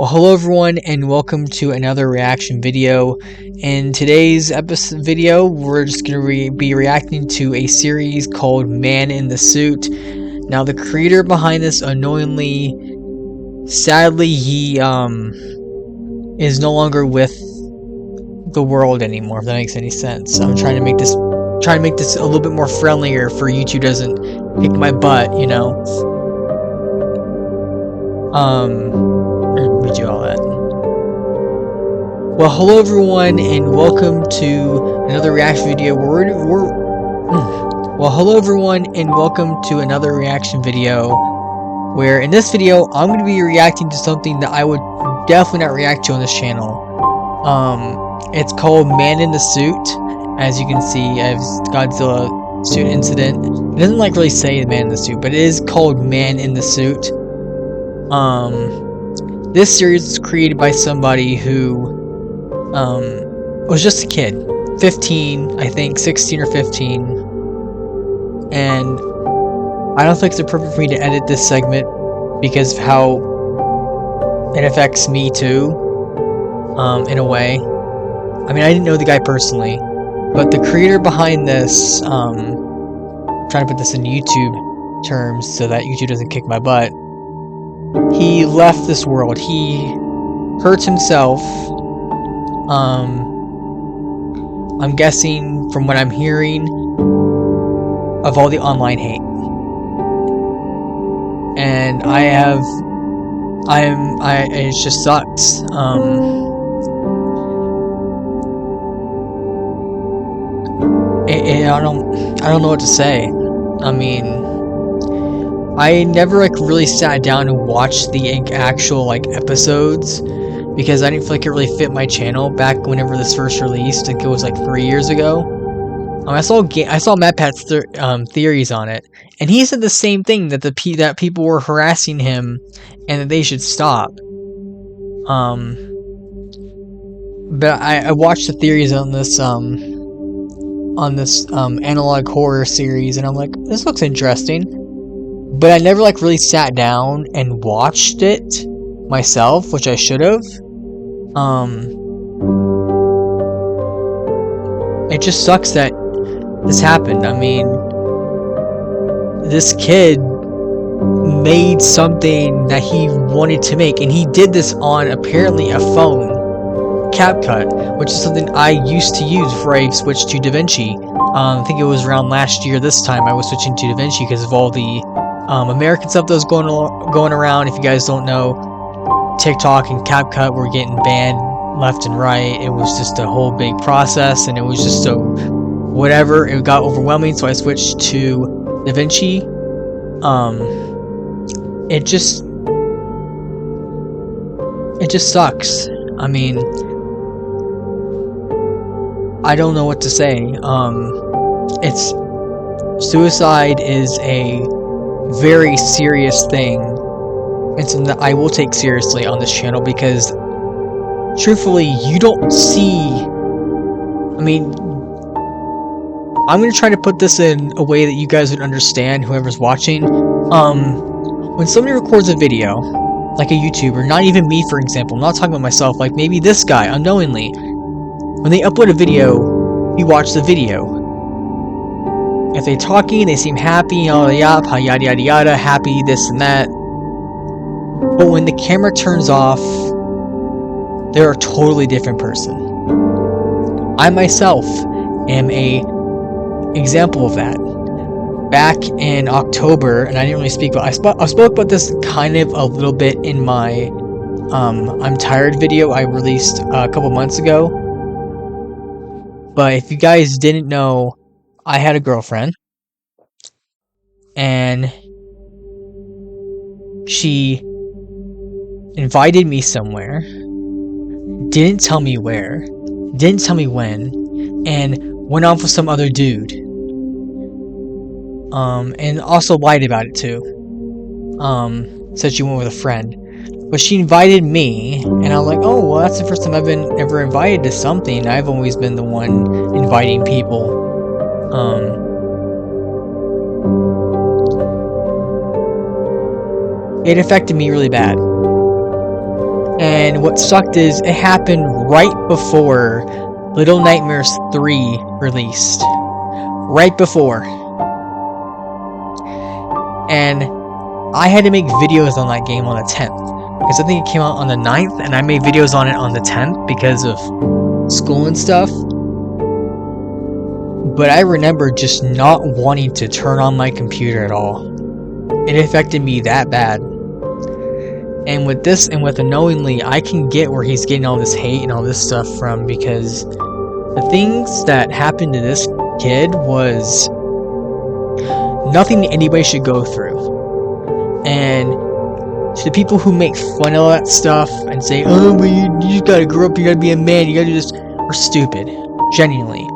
Well, hello everyone, and welcome to another reaction video. In today's video, we're just going to be reacting to a series called Man in the Suit. Now, the creator behind this, annoyingly, sadly, he is no longer with the world anymore. If that makes any sense, I'm trying to make this a little bit more friendlier for YouTube doesn't kick my butt, you know. Read you all that. Well, hello everyone, and welcome to another reaction video. Well, hello everyone, and welcome to another reaction video. Where in this video, I'm going to be reacting to something that I would definitely not react to on this channel. It's called Man in the Suit. As you can see, as Godzilla suit incident. It doesn't like really say Man in the Suit, but it is called Man in the Suit. This series was created by somebody who was just a kid, 15, I think, 16 or 15, and I don't think it's appropriate for me to edit this segment because of how it affects me too, in a way. I mean, I didn't know the guy personally, but the creator behind this, I'm trying to put this in YouTube terms so that YouTube doesn't kick my butt. He left this world. He hurt himself. I'm guessing from what I'm hearing of all the online hate. And it just sucks. I don't know what to say. I mean, I never really sat down and watched the actual episodes because I didn't feel like it really fit my channel back whenever this first released. I think it was 3 years ago. I saw Matt Pat's theories on it, and he said the same thing, that that people were harassing him and that they should stop. But I watched the theories on this analog horror series, and I'm like, this looks interesting. But I never really sat down and watched it myself, which I should have. It just sucks that this happened. I mean, this kid made something that he wanted to make, and he did this on apparently a phone, CapCut, which is something I used to use before I switched to DaVinci. I think it was around last year this time I was switching to DaVinci because of all the American stuff that was going around. If you guys don't know, TikTok and CapCut were getting banned left and right. It was just a whole big process, and it was just so whatever. It got overwhelming, so I switched to DaVinci. It just sucks. I mean, I don't know what to say. Suicide is a very serious thing, and something that I will take seriously on this channel because truthfully, you don't see, I mean, I'm going to try to put this in a way that you guys would understand, whoever's watching. When somebody records a video, like a YouTuber, not even me for example, I'm not talking about myself, like maybe this guy, unknowingly, when they upload a video, you watch the video. If they're talking, they seem happy, yada yada yada, happy, this and that. But when the camera turns off, they're a totally different person. I myself am a example of that. Back in October, and I didn't really speak about, I spoke about this kind of a little bit in my I'm Tired video I released a couple months ago. But if you guys didn't know, I had a girlfriend, and she invited me somewhere, didn't tell me where, didn't tell me when, and went off with some other dude. And also lied about it too. Said she went with a friend. But she invited me, and I was like, oh, well, that's the first time I've been ever invited to something. I've always been the one inviting people. It affected me really bad. And And what sucked is it happened right before Little Nightmares 3 released. Right before. And I had to make videos on that game on the 10th. Because I think it came out on the 9th, and I made videos on it on the 10th because of school and stuff. But I remember just not wanting to turn on my computer at all. It affected me that bad. And with this, and with Unknowingly, I can get where he's getting all this hate and all this stuff from, because the things that happened to this kid was nothing anybody should go through. And to the people who make fun of all that stuff and say, oh, but you just gotta grow up, you gotta be a man, you gotta do this, are stupid. Genuinely.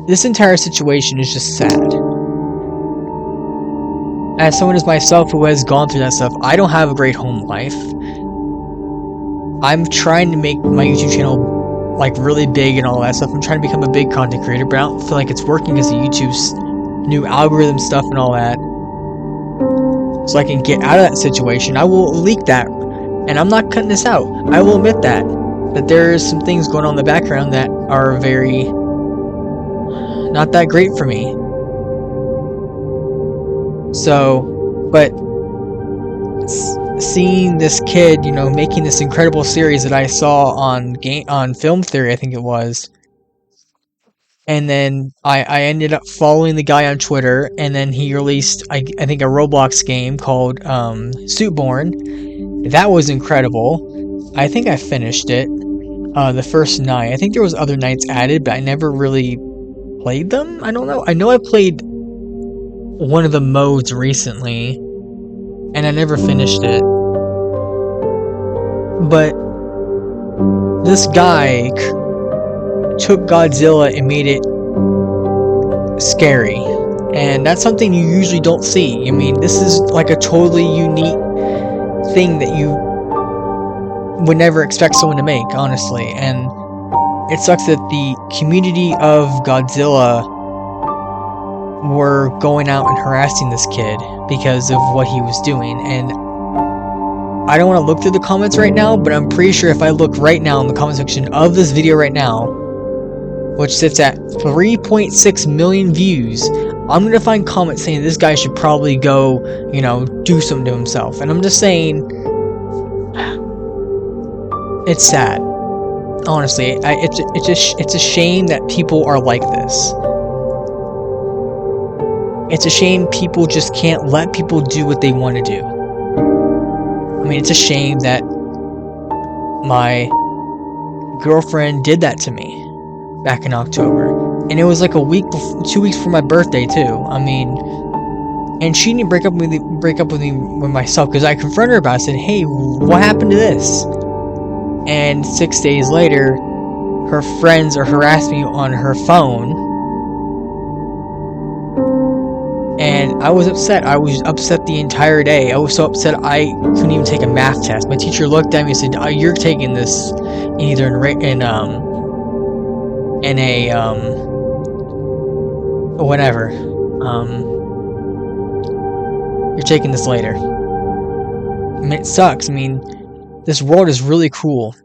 This entire situation is just sad. As someone as myself who has gone through that stuff, I don't have a great home life. I'm trying to make my YouTube channel like really big and all that stuff. I'm trying to become a big content creator, but I don't feel like it's working because of YouTube's new algorithm stuff and all that. So I can get out of that situation. I will leak that, and I'm not cutting this out. I will admit that there's some things going on in the background that are very not that great for me. So, but seeing this kid, you know, making this incredible series that I saw on Film Theory, I think it was, and then I ended up following the guy on Twitter, and then he released, I think, a Roblox game called Suitborn. That was incredible. I think I finished it the first night. I think there was other nights added, but I never really played them. I don't know. I know I played one of the modes recently, and I never finished it. But this guy took Godzilla and made it scary, and that's something you usually don't see. I mean, this is like a totally unique thing that you would never expect someone to make, honestly. And it sucks that the community of Godzilla were going out and harassing this kid because of what he was doing. And I don't want to look through the comments right now, but I'm pretty sure if I look right now in the comment section of this video right now, which sits at 3.6 million views, I'm going to find comments saying this guy should probably go, you know, do something to himself. And I'm just saying, it's sad. Honestly, it's a shame that people are like this. It's a shame people just can't let people do what they want to do. I mean, it's a shame that my girlfriend did that to me back in October. And it was like 2 weeks before my birthday, too. I mean, and she didn't break up with me with myself, because I confronted her about it. I said, hey, what happened to this? And 6 days later, her friends are harassing me on her phone. And I was upset. I was upset the entire day. I was so upset I couldn't even take a math test. My teacher looked at me and said, oh, you're taking this either whatever. You're taking this later. I mean, it sucks. I mean, this world is really cruel.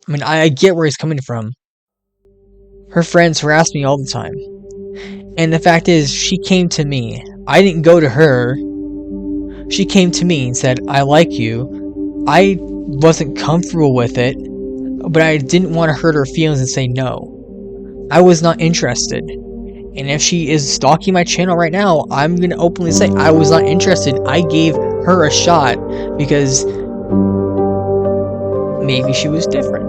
I mean, I get where he's coming from. Her friends harass me all the time. And the fact is, she came to me. I didn't go to her. She came to me and said, I like you. I wasn't comfortable with it, but I didn't want to hurt her feelings and say no. I was not interested. And if she is stalking my channel right now, I'm going to openly say I was not interested. I gave her a shot because maybe she was different.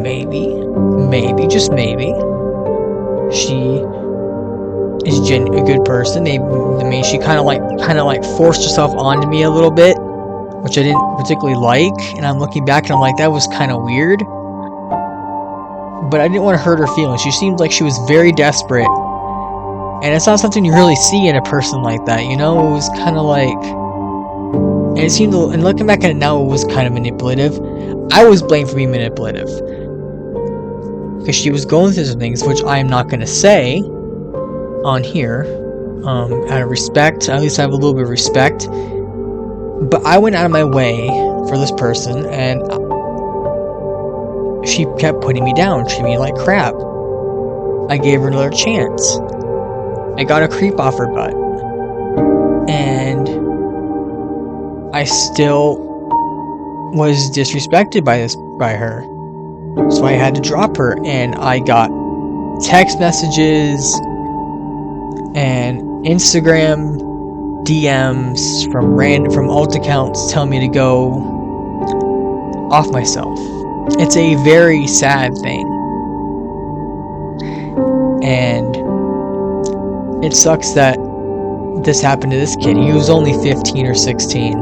Maybe, just maybe, she is a good person. I mean, she kind of like forced herself onto me a little bit, which I didn't particularly like. And I'm looking back and I'm like, that was kind of weird. But I didn't want to hurt her feelings. She seemed like she was very desperate, and it's not something you really see in a person like that. You know, it was kind of like, and it seemed, and looking back at it now, it was kind of manipulative. I was blamed for being manipulative because she was going through some things, which I am not going to say on here, out of respect. At least I have a little bit of respect. But I went out of my way for this person, and she kept putting me down, treating me like crap. I gave her another chance. I got a creep off her butt. And I still was disrespected by her. So I had to drop her, and I got text messages and Instagram DMs from alt accounts telling me to go off myself. It's a very sad thing. And it sucks that this happened to this kid. He was only 15 or 16.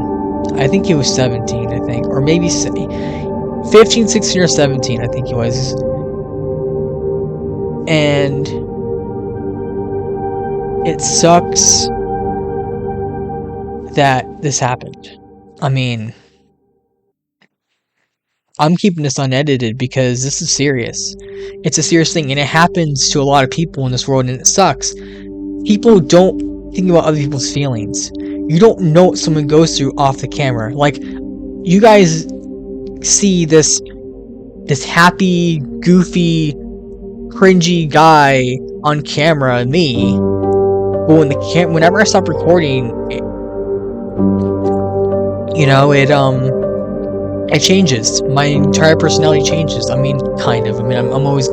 I think he was 17, I think. Or maybe 15, 16, or 17, I think he was. And it sucks that this happened. I mean, I'm keeping this unedited because this is serious. It's a serious thing, and it happens to a lot of people in this world, and it sucks. People don't think about other people's feelings. You don't know what someone goes through off the camera. Like, you guys see this happy, goofy, cringy guy on camera, me, but whenever I stop recording, it changes. My entire personality changes. I mean, kind of. I mean, I'm always...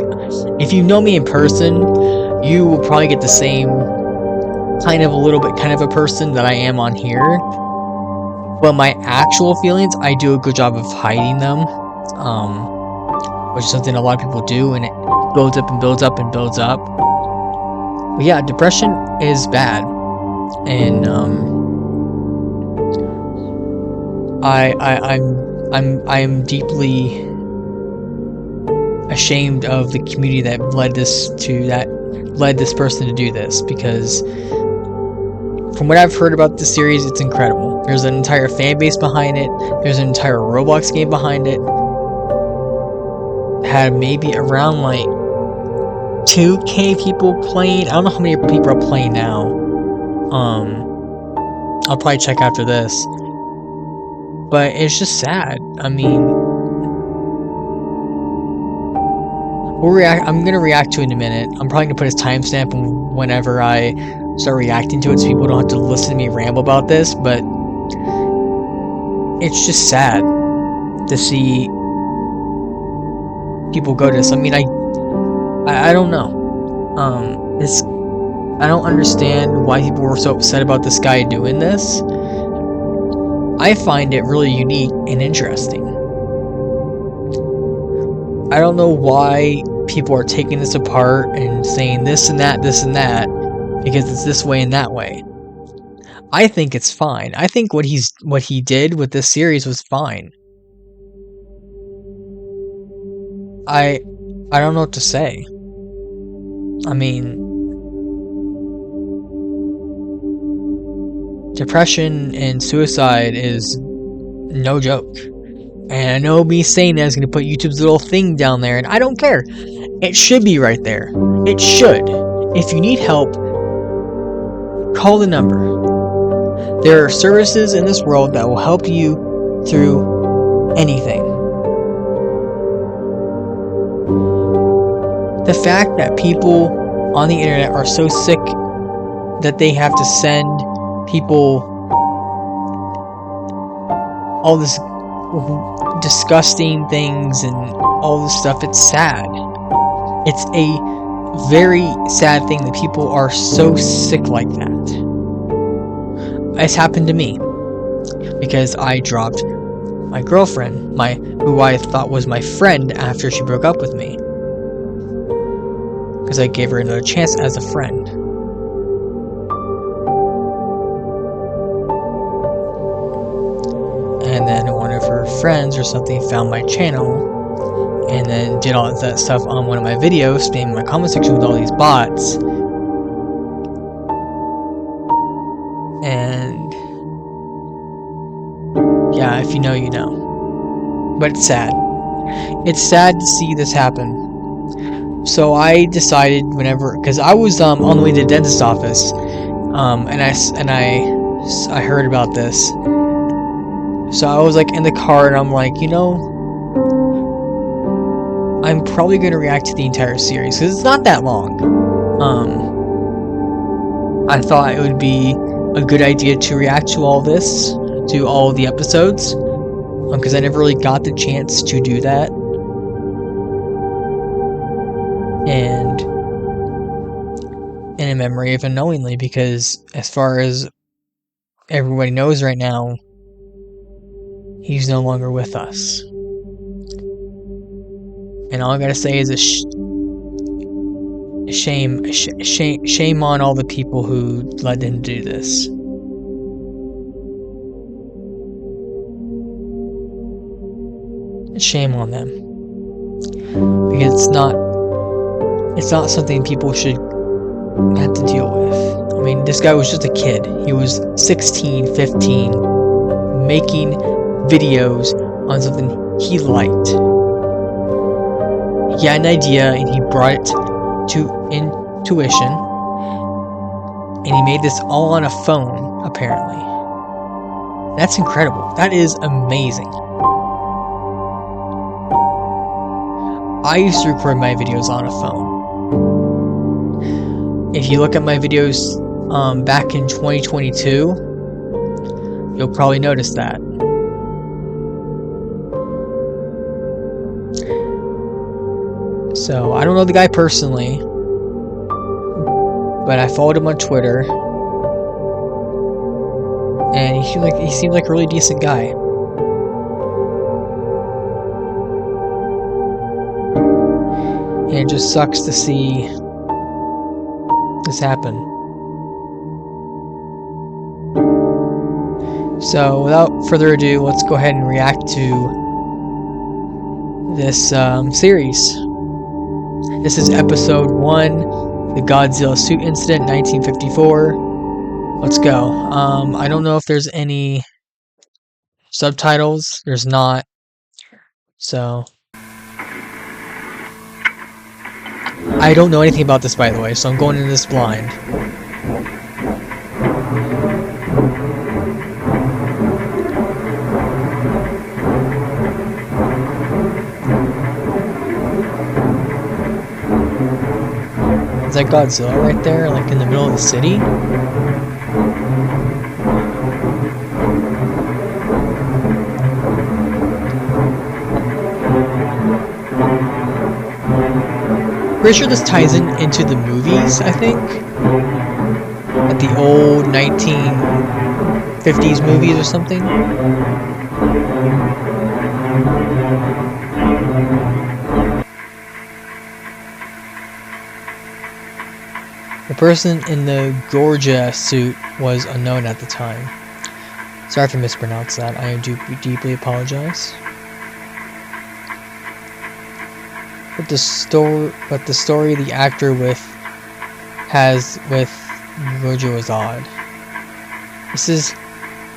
If you know me in person, you will probably get the same kind of a person that I am on here. But my actual feelings, I do a good job of hiding them. Which is something a lot of people do, and it builds up and builds up and builds up. But yeah, depression is bad. And I'm deeply ashamed of the community that led this person to do this, because from what I've heard about this series, it's incredible. There's an entire fan base behind it. There's an entire Roblox game behind it. Had maybe around like 2K people playing. I don't know how many people are playing now. I'll probably check after this. But it's just sad. I mean, I'm gonna react to it in a minute. I'm probably gonna put a timestamp whenever I start reacting to it, so people don't have to listen to me ramble about this. But it's just sad to see people go to this. I mean, I don't know. I don't understand why people were so upset about this guy doing this. I find it really unique and interesting. I don't know why people are taking this apart and saying this and that, because it's this way and that way. I think it's fine. I think what he did with this series was fine. I don't know what to say. I mean, depression and suicide is no joke. And I know me saying that is going to put YouTube's little thing down there, and I don't care. It should be right there. It should. If you need help, call the number. There are services in this world that will help you through anything. The fact that people on the internet are so sick that they have to send people all this disgusting things and all this stuff, it's sad. It's a very sad thing that people are so sick like that. It's happened to me because I dropped my girlfriend, who I thought was my friend after she broke up with me, because I gave her another chance as a friend. And then one of her friends or something found my channel and then did all that stuff on one of my videos, spamming my comment section with all these bots. And yeah, if you know, you know. But it's sad. It's sad to see this happen. So I decided because I was on the way to the dentist's office, and I heard about this. So I was like in the car and I'm like, I'm probably going to react to the entire series because it's not that long. I thought it would be a good idea to react to all this, to all the episodes, because I never really got the chance to do that. And in memory of Unknowingly, because as far as everybody knows right now, he's no longer with us. And all I gotta say is shame on all the people who led him to do this. Shame on them, because it's not something people should have to deal with. I mean, this guy was just a kid. He was 16, 15, making videos on something he liked. He had an idea and he brought it to intuition, and he made this all on a phone, apparently. That's incredible. That is amazing. I used to record my videos on a phone. If you look at my videos back in 2022, you'll probably notice that. So, I don't know the guy personally, but I followed him on Twitter, and he seemed like a really decent guy. And it just sucks to see this happen. So, without further ado, let's go ahead and react to this series. This is episode 1, the Godzilla suit incident, 1954. Let's go. I don't know if there's any subtitles. There's not. So, I don't know anything about this, by the way, so I'm going into this blind. Is that Godzilla right there, like in the middle of the city? Pretty sure this ties into the movies, I think. Like the old 1950s movies or something. The person in the Georgia suit was unknown at the time. Sorry if I mispronounced that. I do deeply apologize. But the story the actor has with Georgia was odd. This is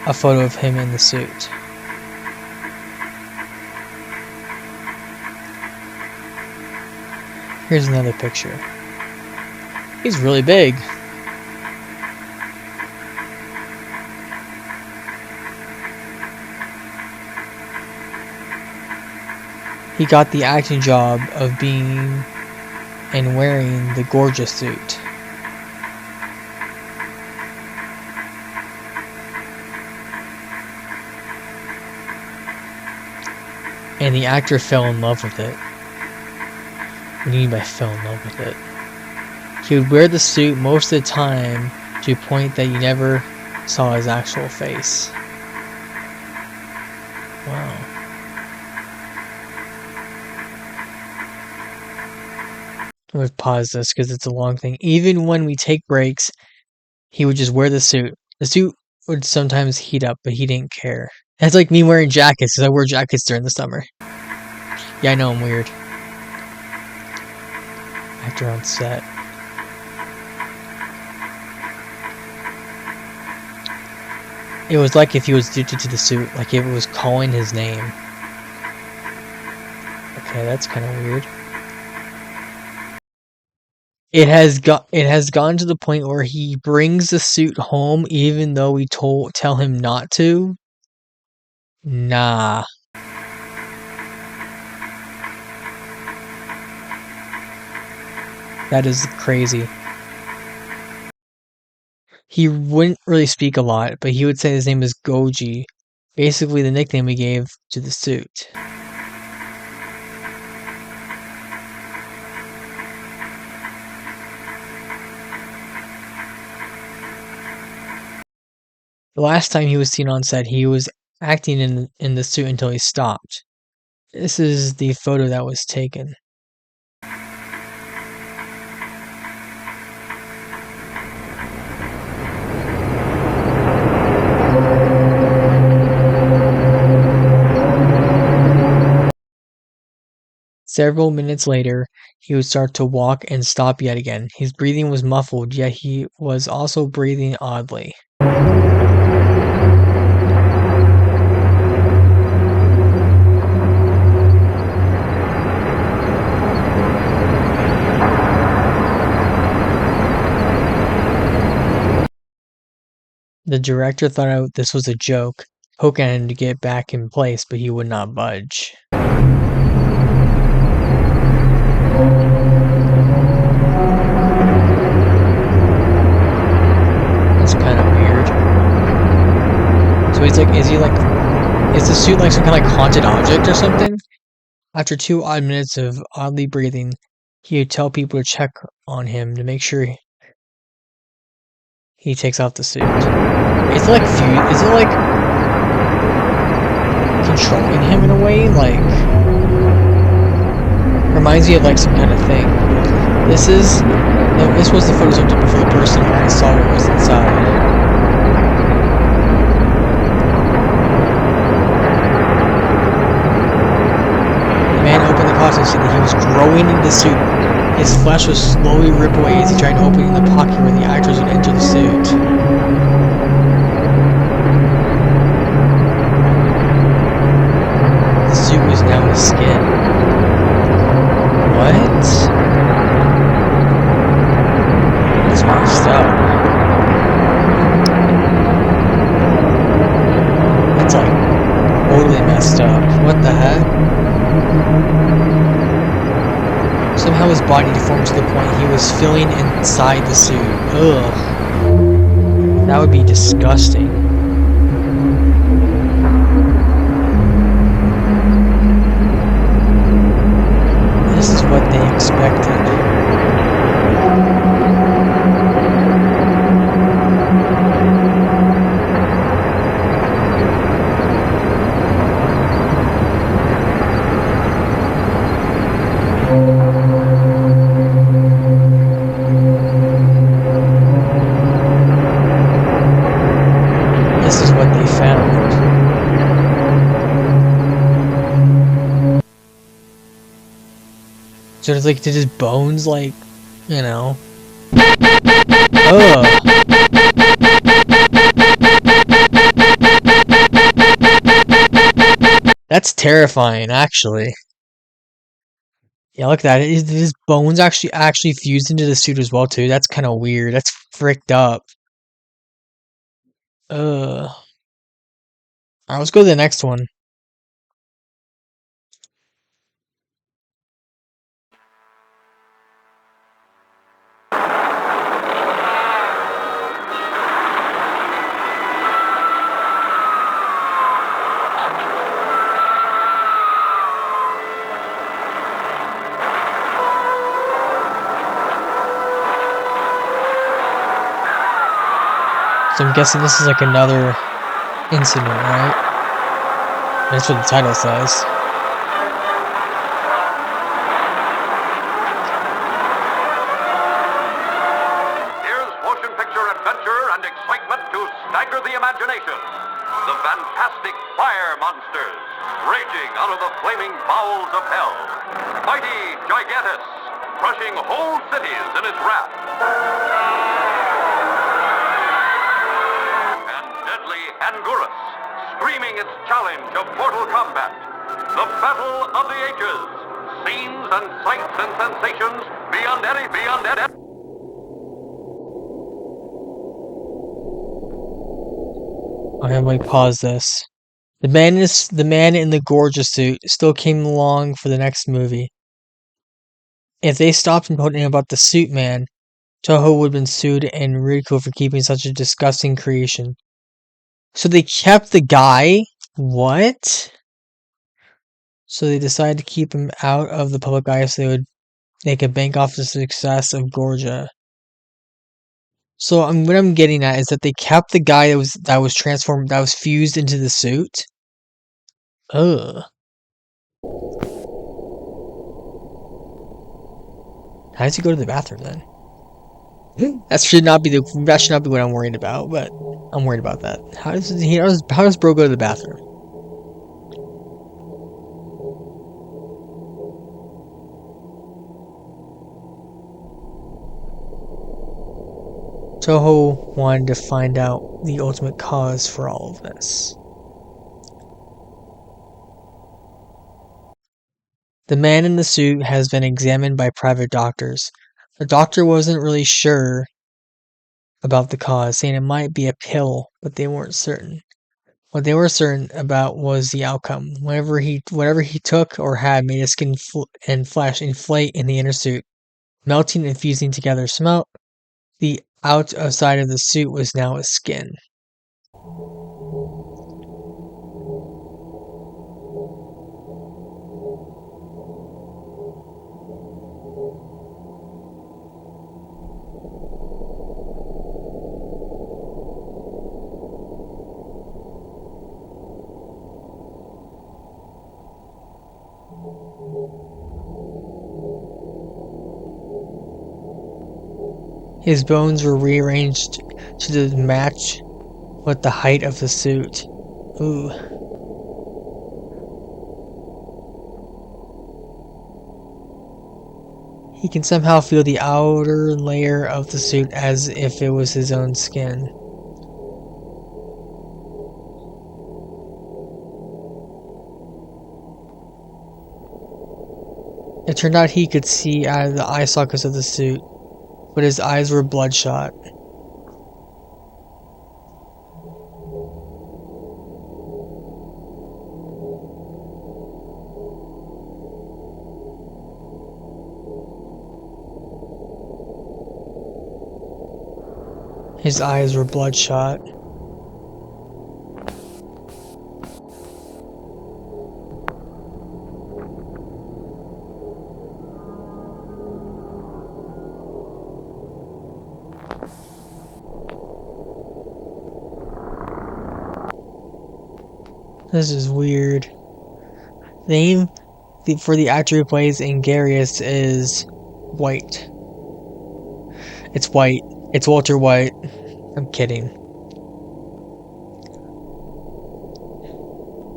a photo of him in the suit. Here's another picture. He's really big. He got the acting job of being and wearing the gorgeous suit. And the actor fell in love with it. What do you mean by fell in love with it? He would wear the suit most of the time to a point that you never saw his actual face. Wow. I'm going to pause this because it's a long thing. Even when we take breaks, he would just wear the suit. The suit would sometimes heat up, but he didn't care. That's like me wearing jackets, because I wear jackets during the summer. Yeah, I know I'm weird. Actor on set. It was like if he was addicted to the suit, like if it was calling his name. Okay, that's kind of weird. It has gone to the point where he brings the suit home even though we tell him not to. Nah, that is crazy. He wouldn't really speak a lot, but he would say his name is Goji, basically the nickname he gave to the suit. The last time he was seen on set, he was acting in the suit until he stopped. This is the photo that was taken. Several minutes later, he would start to walk and stop yet again. His breathing was muffled, yet he was also breathing oddly. The director thought this was a joke, poking at him to get back in place, but he would not budge. That's kind of weird. So is the suit like some kind of like haunted object or something? After 2 odd minutes of oddly breathing, he would tell people to check on him to make sure he takes off the suit. Is it like controlling him in a way? Like, reminds me of like some kind of thing. This was the photos I took before the person when I saw what was inside. To see that he was growing in the suit. His flesh was slowly ripped away as he tried opening the pocket where the actors would enter the suit. The suit was now his skin. What? That's messed up. That's like totally messed up. What the heck? Somehow his body deformed to the point he was filling inside the suit. Ugh. That would be disgusting. This is what they expected. So it's like, did his bones, like, you know? Ugh. That's terrifying, actually. Yeah, look at that. His bones actually fused into the suit as well, too. That's kind of weird. That's fricked up. Ugh. Alright, let's go to the next one. So I'm guessing this is like another incident, right? That's what the title says. Here's motion picture adventure and excitement to stagger the imagination. The fantastic fire monsters raging out of the flaming bowels of hell. Mighty Gigantus crushing whole cities in its wrath. Anguirus, screaming its challenge of mortal combat. The battle of the ages. Scenes and sights and sensations beyond any. Okay, wait, pause this. The man in the gorgeous suit still came along for the next movie. If they stopped and told him about the suit man, Toho would have been sued and ridiculed for keeping such a disgusting creation. So they kept the guy? What? So they decided to keep him out of the public eye so they could bank off the success of Gorgia. So what I'm getting at is that they kept the guy that was transformed, that was fused into the suit. Ugh. How does he go to the bathroom then? That should not be what I'm worried about, but I'm worried about that. How does bro go to the bathroom? Toho wanted to find out the ultimate cause for all of this. The man in the suit has been examined by private doctors. The doctor wasn't really sure about the cause, saying it might be a pill, but they weren't certain. What they were certain about was the outcome. Whatever he took or had made his skin and flesh inflate in the inner suit, melting and fusing together. Somehow, the outside of the suit was now his skin. His bones were rearranged to match with the height of the suit. Ooh. He can somehow feel the outer layer of the suit as if it was his own skin. It turned out he could see out of the eye sockets of the suit, but his eyes were bloodshot. His eyes were bloodshot. This is weird. The name for the actor who plays Ingarius is White. It's White. It's Walter White. I'm kidding.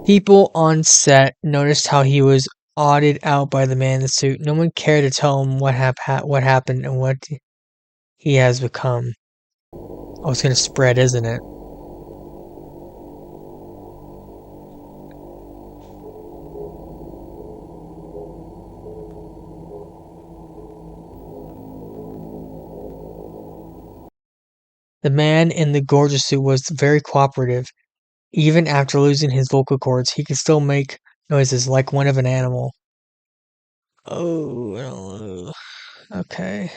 People on set noticed how he was awed out by the man in the suit. No one cared to tell him what happened and what he has become. Oh, it's gonna spread, isn't it? The man in the gorgeous suit was very cooperative. Even after losing his vocal cords, he could still make noises like one of an animal. Oh, okay.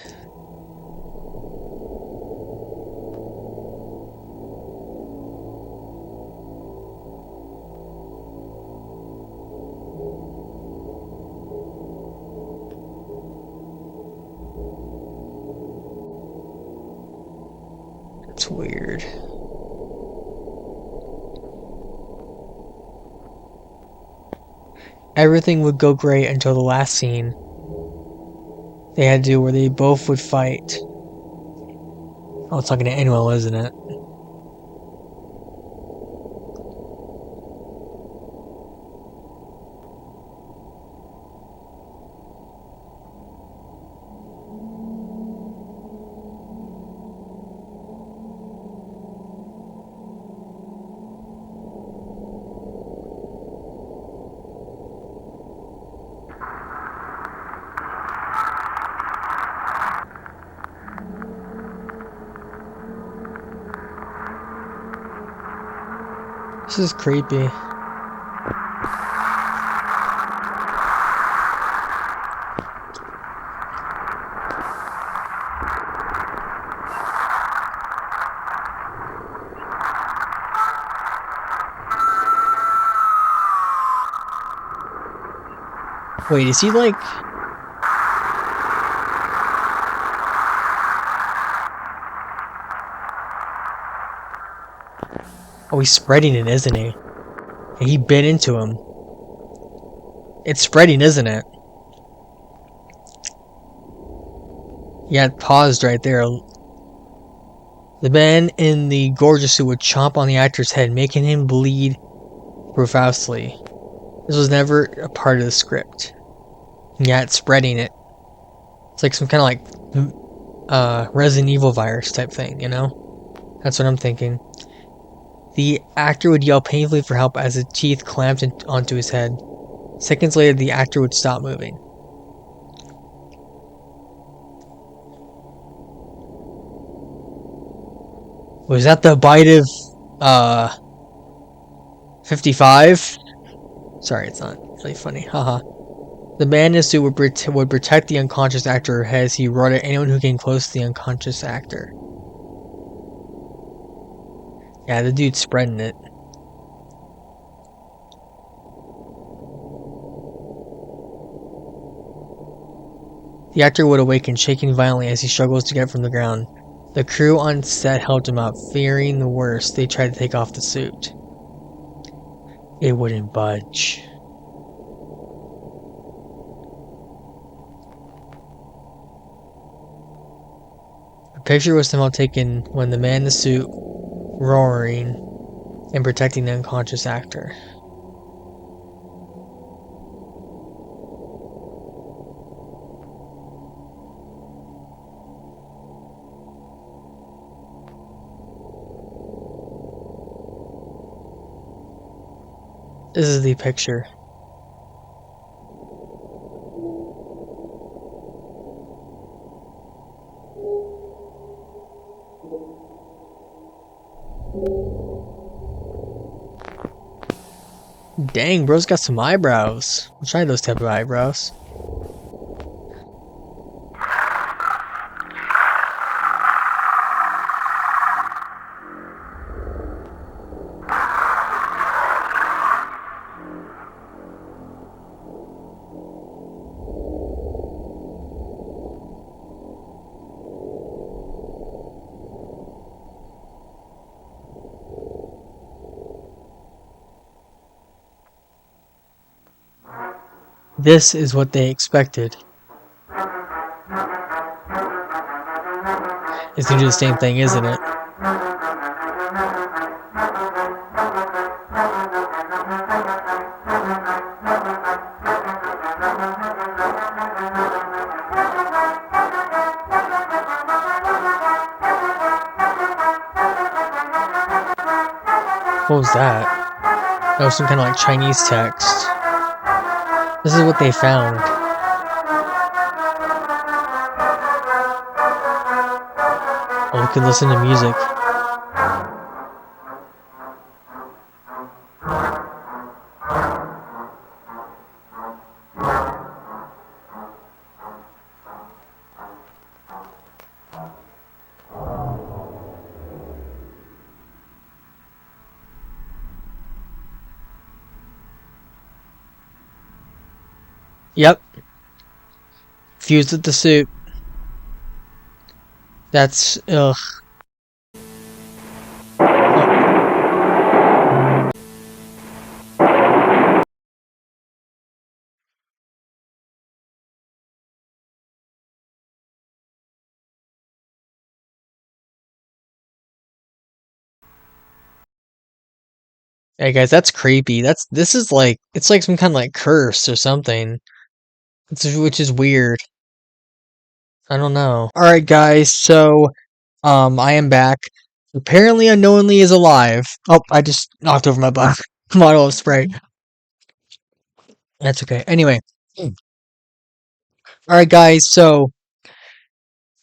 It's weird. Everything would go great until the last scene they had to do where they both would fight. Oh, it's talking to Anuel, isn't it? This is creepy. Wait, is he like... Oh, he's spreading it, isn't he? He bit into him. It's spreading, isn't it? Yeah, it paused right there. The man in the gorgeous suit would chomp on the actor's head, making him bleed profusely. This was never a part of the script. Yeah, it's spreading it. It's like some kind of like Resident Evil virus type thing, you know? That's what I'm thinking. The actor would yell painfully for help as his teeth clamped onto his head. Seconds later, the actor would stop moving. Was that the bite of 55? Sorry, it's not really funny. Haha. The man in the suit would protect the unconscious actor as he roared at anyone who came close to the unconscious actor. Yeah, the dude's spreading it. The actor would awaken, shaking violently as he struggles to get from the ground. The crew on set helped him up, fearing the worst. They tried to take off the suit. It wouldn't budge. A picture was somehow taken when the man in the suit roaring and protecting the unconscious actor. This is the picture. Dang, bro's got some eyebrows. I'll try those type of eyebrows. This is what they expected. It's gonna do the same thing, isn't it? What was that? That was some kind of like Chinese text. This is what they found. Oh, we could listen to music. Yep. Fused with the suit. That's ugh. Hey guys, that's creepy. This is like it's like some kind of like curse or something. Which is weird. I don't know. All right, guys. So, I am back. Apparently, unknowingly is alive. Oh, I just knocked over my bottle of spray. That's okay. Anyway, all right, guys. So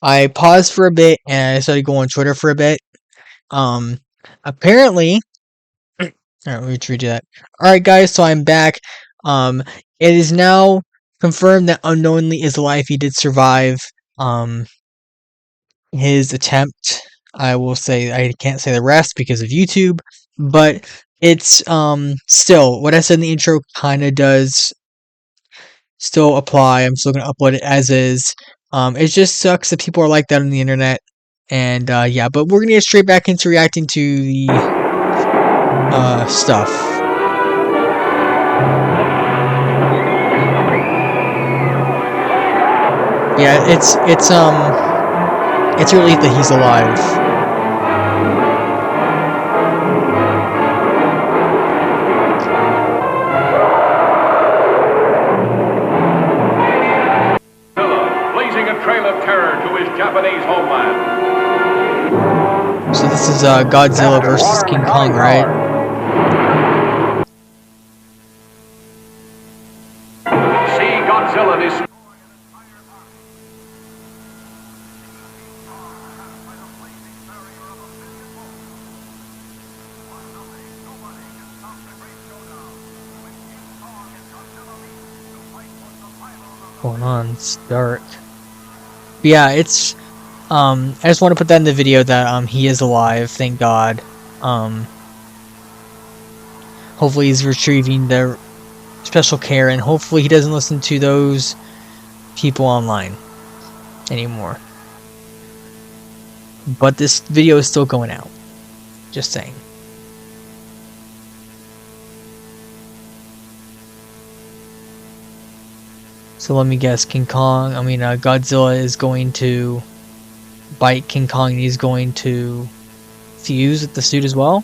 I paused for a bit and I started going on Twitter for a bit. Apparently, all right, let me redo that. All right, guys. So I'm back. It is now confirmed that unknowingly is alive. He did survive. His attempt. I will say I can't say the rest because of YouTube, but it's still what I said in the intro kind of does still apply. I'm still gonna upload it as is. It just sucks that people are like that on the internet. And yeah, but we're gonna get straight back into reacting to the stuff. Yeah, it's a relief that he's alive. Blazing a trail of terror to his Japanese homeland. So this is Godzilla versus King Kong, right? See Godzilla destroy. Going on, it's dark. But yeah, it's I just want to put that in the video that he is alive, thank God. Hopefully he's retrieving the special care, and hopefully he doesn't listen to those people online anymore. But this video is still going out. Just saying. So let me guess, Godzilla is going to bite King Kong, and he's going to fuse with the suit as well?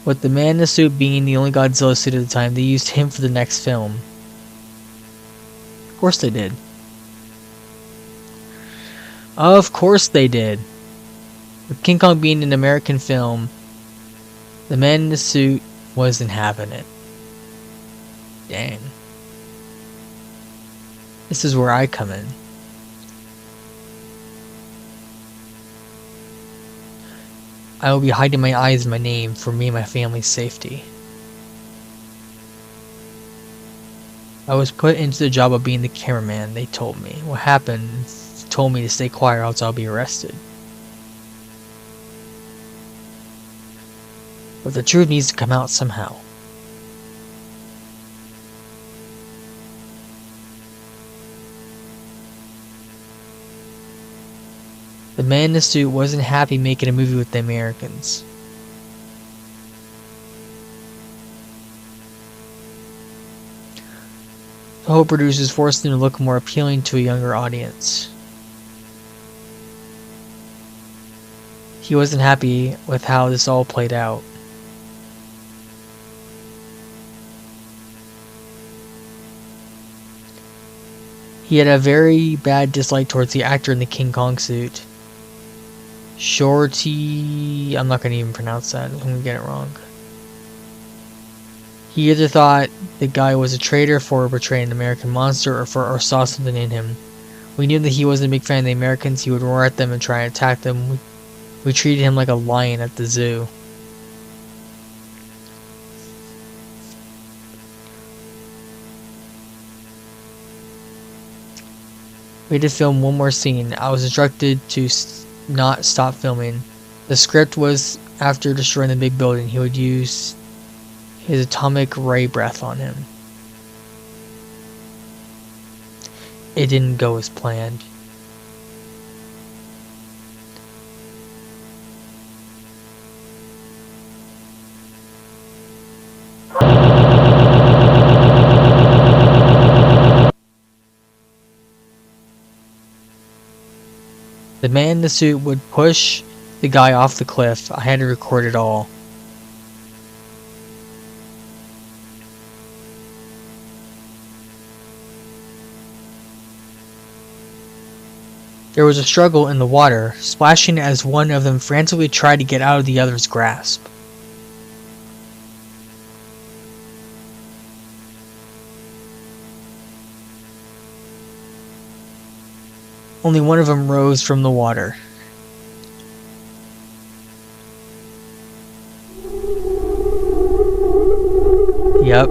With the man in the suit being the only Godzilla suit at the time, they used him for the next film. Of course they did. Of course they did. With King Kong being an American film, the man in the suit wasn't having it. Dang. This is where I come in. I will be hiding my eyes and my name for me and my family's safety. I was put into the job of being the cameraman, they told me. What happened? Told me to stay quiet or else I'll be arrested. But the truth needs to come out somehow. The man in the suit wasn't happy making a movie with the Americans. The whole producers forced him to look more appealing to a younger audience. He wasn't happy with how this all played out. He had a very bad dislike towards the actor in the King Kong suit. Shorty... I'm not going to even pronounce that. I'm going to get it wrong. He either thought the guy was a traitor for portraying an American monster or saw something in him. We knew that he wasn't a big fan of the Americans. He would roar at them and try to attack them. We treated him like a lion at the zoo. We had to film one more scene. I was instructed to not stop filming. The script was after destroying the big building, he would use his atomic ray breath on him. It didn't go as planned. The man in the suit would push the guy off the cliff. I had to record it all. There was a struggle in the water, splashing as one of them frantically tried to get out of the other's grasp. Only one of them rose from the water. Yep.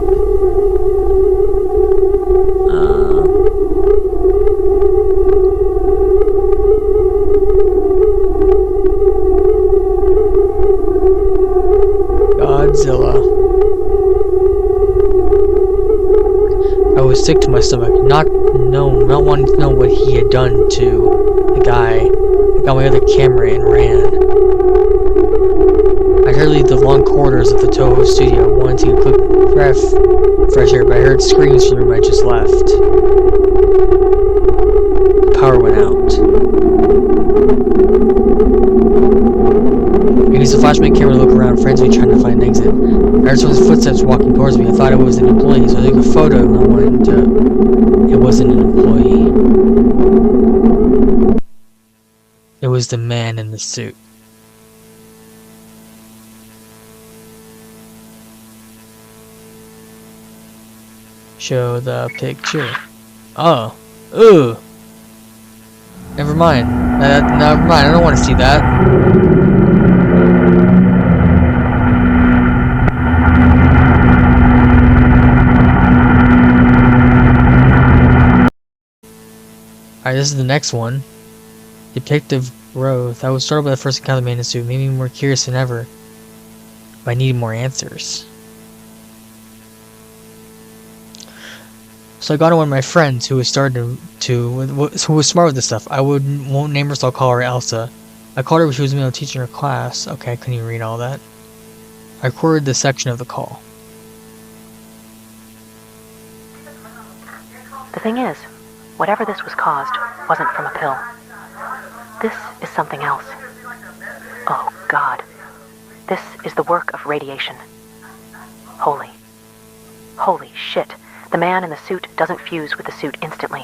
Godzilla. was sick to my stomach, not wanting to know what he had done to the guy. I got my other camera and ran. I heard leave the long corridors of the Toho studio, wanting to get quick fresh air, but I heard screams from the room I just left. The power went out. I used the flashlight camera to look around, frantically trying to find an exit. I heard someone's footsteps walking towards me. I thought it was an employee, so I took a photo and I wanted to... It wasn't an employee. It was the man in the suit. Show the picture. Oh. Ooh. Never mind. Never mind. I don't want to see that. Alright, this is the next one. Detective Roth. I was startled by the first encounter of the man in the suit. Made me more curious than ever. But I needed more answers. So I got to one of my friends who was who was smart with this stuff. Won't name her, so I'll call her Elsa. I called her when she was in the middle of teaching her class. Okay, I couldn't even read all that. I recorded this section of the call. The thing is, whatever this was caused wasn't from a pill. This is something else. Oh, God. This is the work of radiation. Holy shit. The man in the suit doesn't fuse with the suit instantly.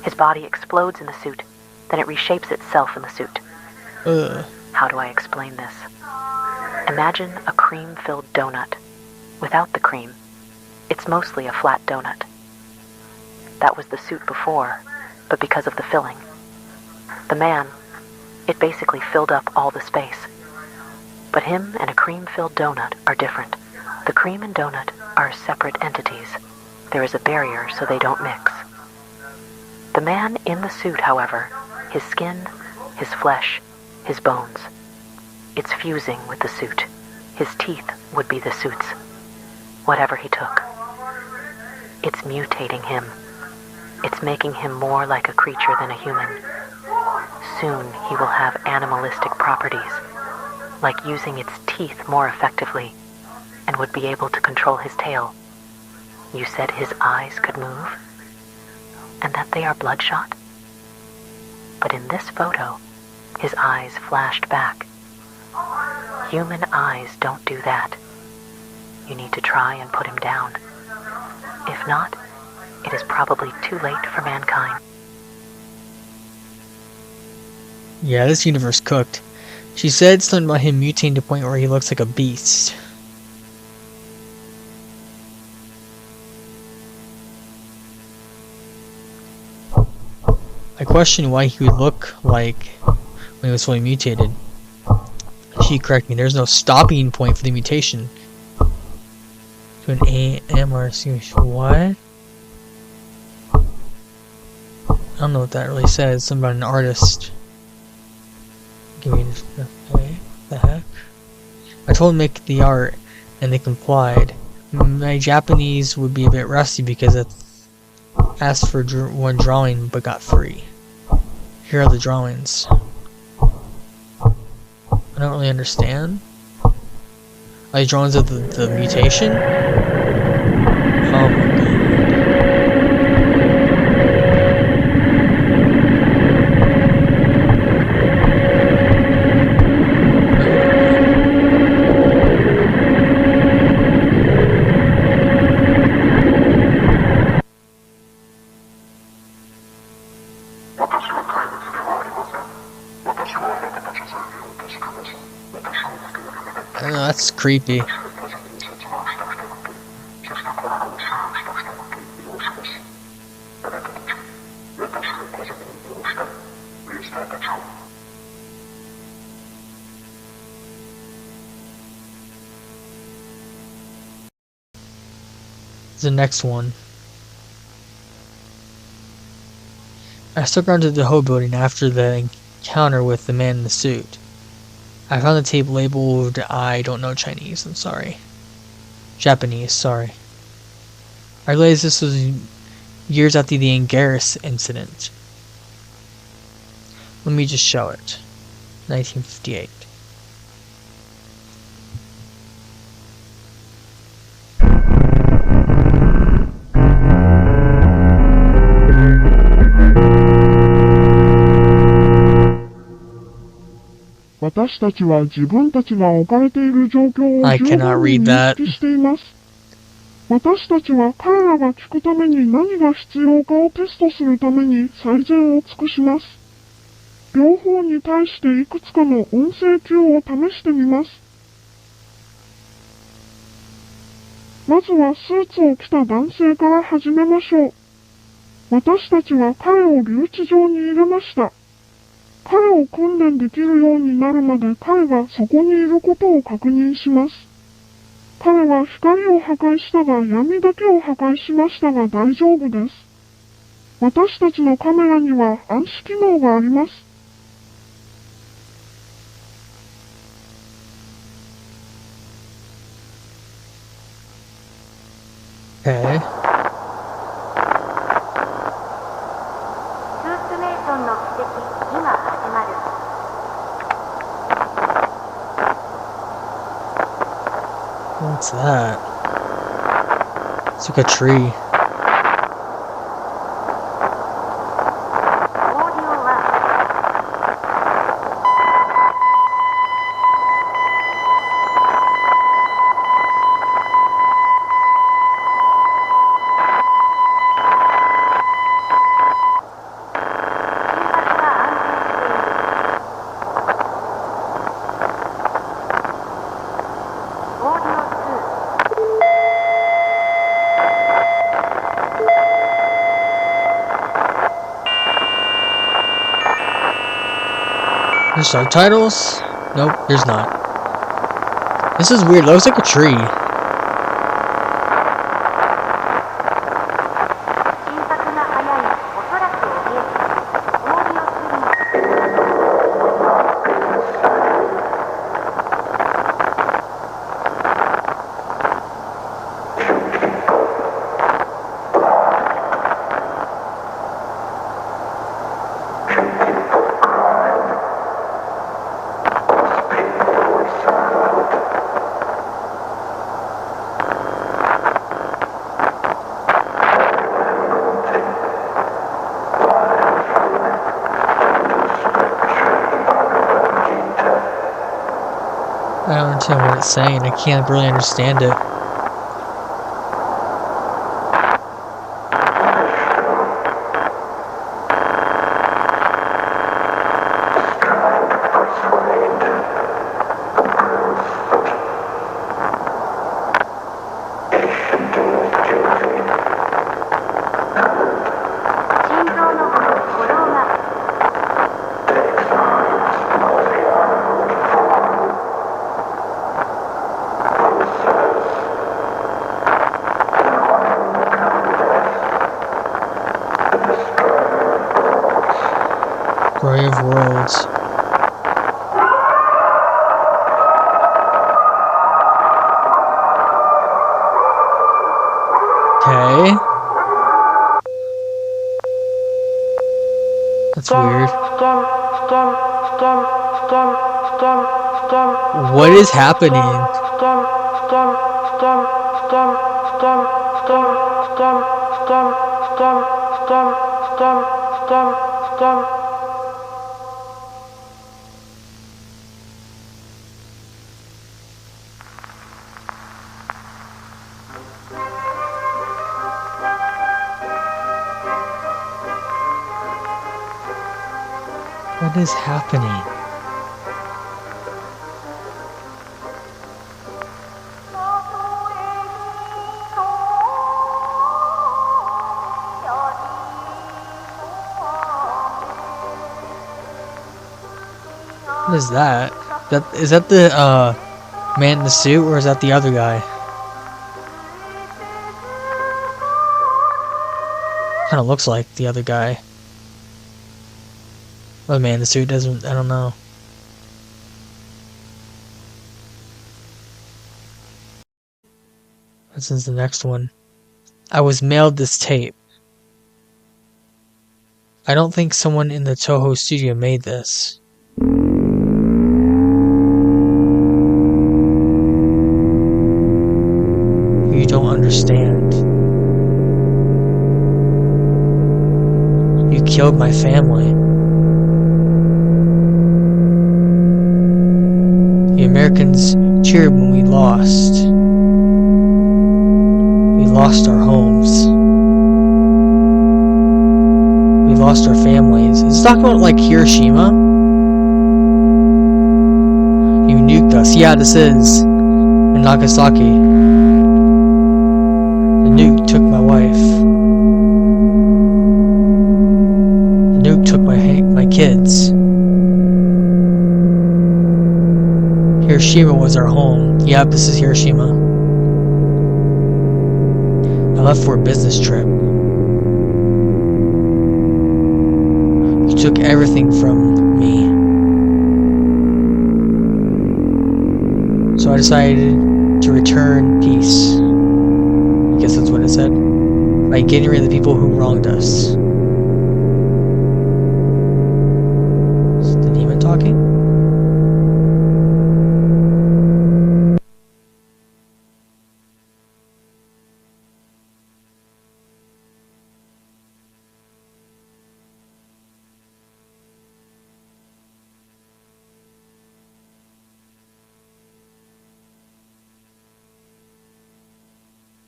His body explodes in the suit, then it reshapes itself in the suit. How do I explain this? Imagine a cream-filled donut. Without the cream, it's mostly a flat donut. That was the suit before, but because of the filling. The man, it basically filled up all the space. But him and a cream-filled donut are different. The cream and donut are separate entities. There is a barrier so they don't mix. The man in the suit, however, his skin, his flesh, his bones, it's fusing with the suit. His teeth would be the suit's. Whatever he took. It's mutating him. It's making him more like a creature than a human. Soon he will have animalistic properties, like using its teeth more effectively, and would be able to control his tail. You said his eyes could move? And that they are bloodshot? But in this photo, his eyes flashed back. Human eyes don't do that. You need to try and put him down. If not, it is probably too late for mankind. Yeah, this universe cooked. She said something about him mutating to the point where he looks like a beast. I questioned why he would look like when he was fully mutated. She corrected me. There's no stopping point for the mutation. To an AMRC. What? I don't know what that really says. Something about an artist. Give me okay, the heck? I told them to make the art, and they complied. My Japanese would be a bit rusty because I asked for one drawing but got 3. Here are the drawings. I don't really understand. Are these drawings of the mutation? Oh my god. That's creepy. The next one. I stuck around to the Ho building after the encounter with the man in the suit. I found the tape labeled I don't know Chinese, I'm sorry. Japanese, sorry. I realized this was years after the Angaris incident. Let me just show it. 1958. I cannot read that. 私たちは彼らが聞くために何が必要かをテストするために最善を尽くします。両方に対していくつかの音声 Q を試してみます。まずはスーツを着た男性から始めましょう。私たちは彼を留置場に入れました。彼を訓練できるようになるまで彼がそこにいることを確認します。彼は光を破壊したが闇だけを破壊しましたが大丈夫です。私たちのカメラには暗視機能があります。Okay. スーツメーションの奇跡、今始まる。What's that? It's like a tree. There's subtitles? Nope, there's not. This is weird. It looks like a tree. I don't understand what it's saying. I can't really understand it. Brave Worlds. Okay. That's weird. What is happening? What is happening? What is that? Is that the man in the suit, or is that the other guy? Kind of looks like the other guy. Oh man, the suit doesn't, I don't know. This is the next one. I was mailed this tape. I don't think someone in the Toho studio made this. You don't understand. You killed my family. The Americans cheered when we lost. We lost our homes. We lost our families. It's talking about like Hiroshima. You nuked us. Yeah, this is. In Nagasaki. The nuke took my wife. The nuke took my kids. Hiroshima was our home. Yep, this is Hiroshima. I left for a business trip. You took everything from me. So I decided to return peace. I guess that's what it said. By getting rid of the people who wronged us. Is the demon talking?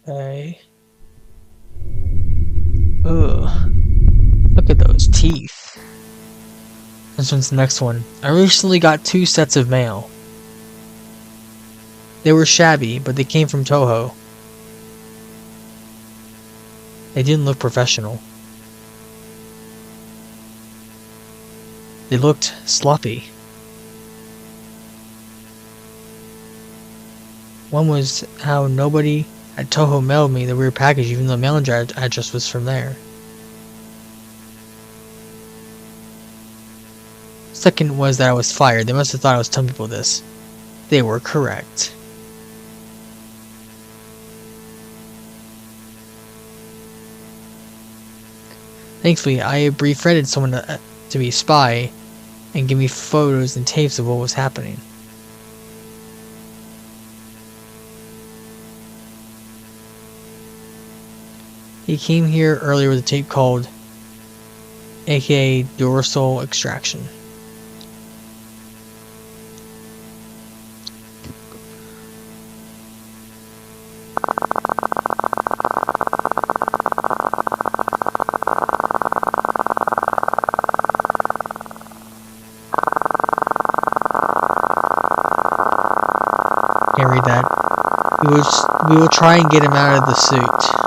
Okay. Ugh. Look at those teeth. This one's the next one. I recently got 2 sets of mail. They were shabby, but they came from Toho. They didn't look professional. They looked sloppy. One was how nobody at Toho mailed me the weird package even though the mailing address was from there. Second was that I was fired. They must have thought I was telling people this. They were correct. Thankfully, I befriended someone to be a spy and give me photos and tapes of what was happening. He came here earlier with a tape called aka Dorsal Extraction. Can't read that. We will try and get him out of the suit.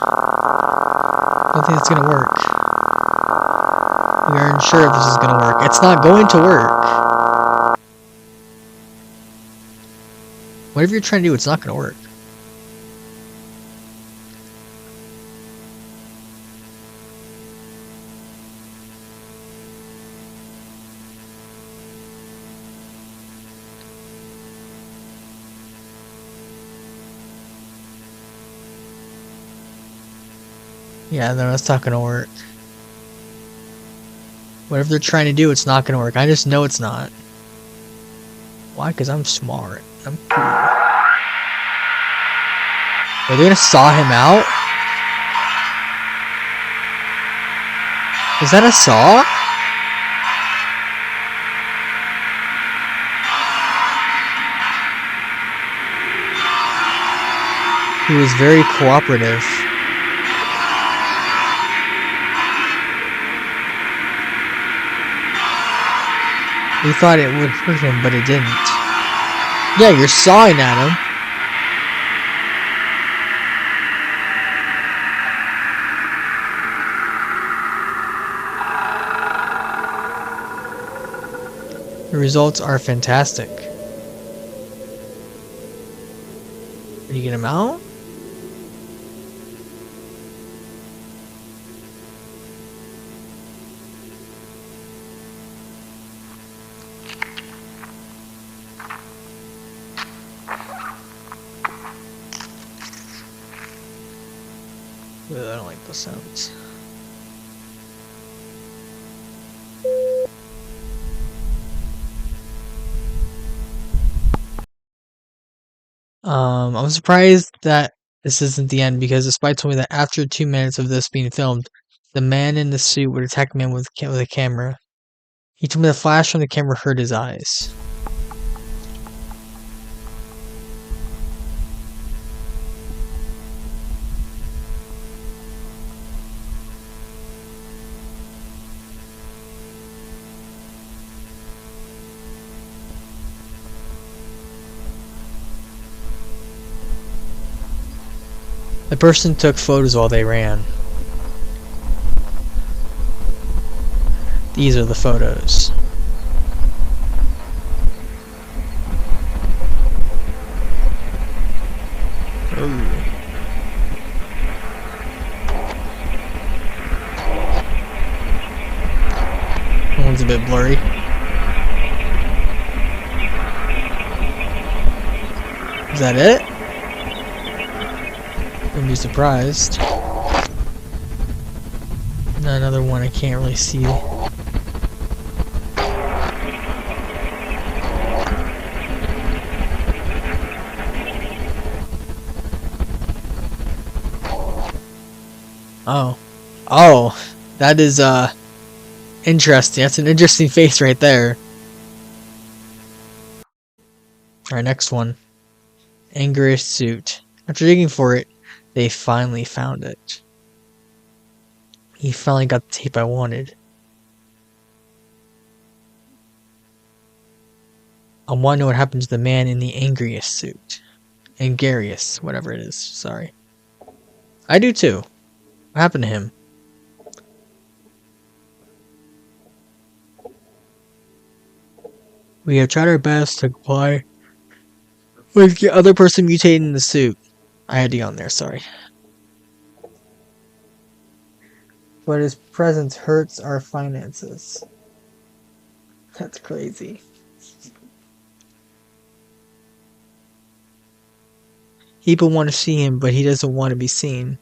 I don't think it's gonna work. We aren't sure if this is gonna work. It's not going to work. Whatever you're trying to do, it's not gonna work. Yeah, no, that's not gonna work. Whatever they're trying to do, it's not gonna work. I just know it's not. Why? Because I'm smart. I'm cool. Are they gonna saw him out? Is that a saw? He was very cooperative. We thought it would hurt him, but it didn't. Yeah, you're sawing at him. The results are fantastic. Did you get him out? Ugh, I don't like those sounds. I'm surprised that this isn't the end because the spy told me that after 2 minutes of this being filmed, the man in the suit would attack the man with a camera. He told me the flash from the camera hurt his eyes. The person took photos while they ran. These are the photos. Ooh. That one's a bit blurry. Is that it? Wouldn't be surprised. Another one I can't really see. Oh. Oh, that is interesting. That's an interesting face right there. Alright, next one. Angriest suit. After digging for it, they finally found it. He finally got the tape I wanted. I want to know what happened to the man in the angriest suit. Angarious, whatever it is. Sorry. I do too. What happened to him? We have tried our best to comply with the other person mutated in the suit. I had to get on there, sorry. But his presence hurts our finances. That's crazy. People want to see him, but he doesn't want to be seen.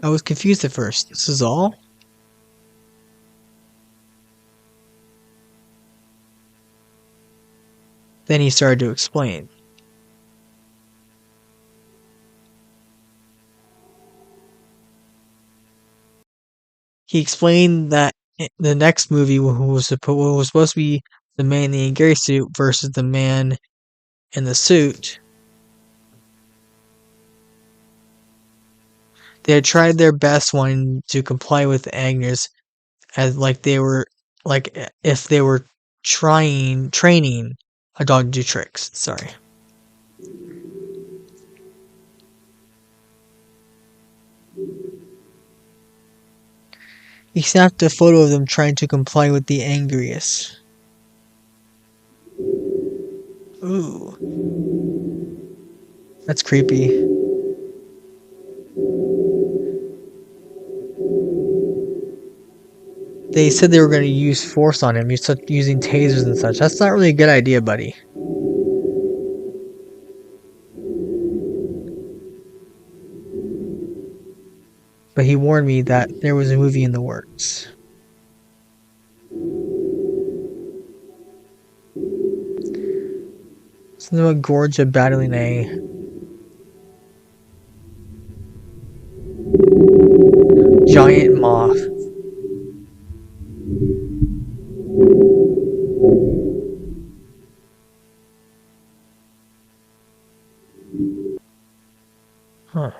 I was confused at first. This is all? Then he started to explain. He explained that the next movie was supposed to be the man in the Gary suit versus the man in the suit. They had tried their best wanting to comply with Agnes as if they were training a dog to do tricks. Sorry. He snapped a photo of them trying to comply with the angriest. Ooh. That's creepy. They said they were going to use force on him, using tasers and such. That's not really a good idea, buddy. But he warned me that there was a movie in the works. Something about Gorgia battling a giant moth. Huh.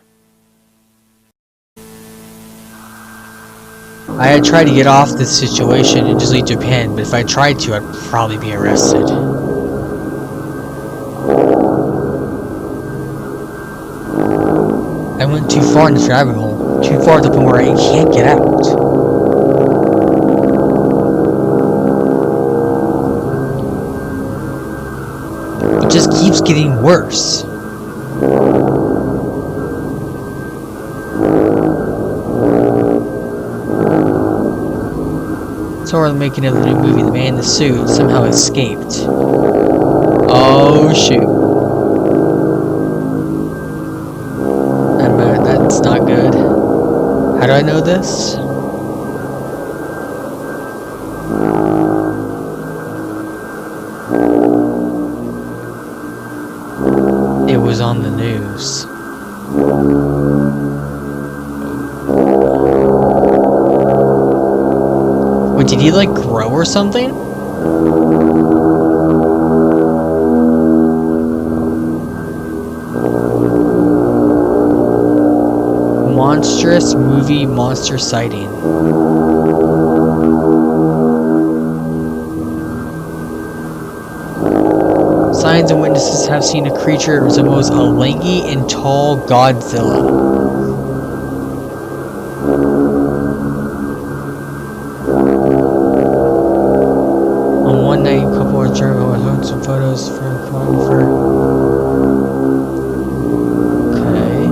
I had tried to get off this situation and just leave Japan, but if I tried to, I'd probably be arrested. I went too far in this rabbit hole, too far to the point where I can't get out. It just keeps getting worse. So we're making of the new movie, the man in the suit somehow escaped. Oh shoot. That's not good. How do I know this? It was on the news. Wait, did he like grow or something? Monstrous movie monster sighting. Signs and witnesses have seen a creature that resembles a lanky and tall Godzilla. On one night, a couple of journalists took some photos for a photographer. Okay.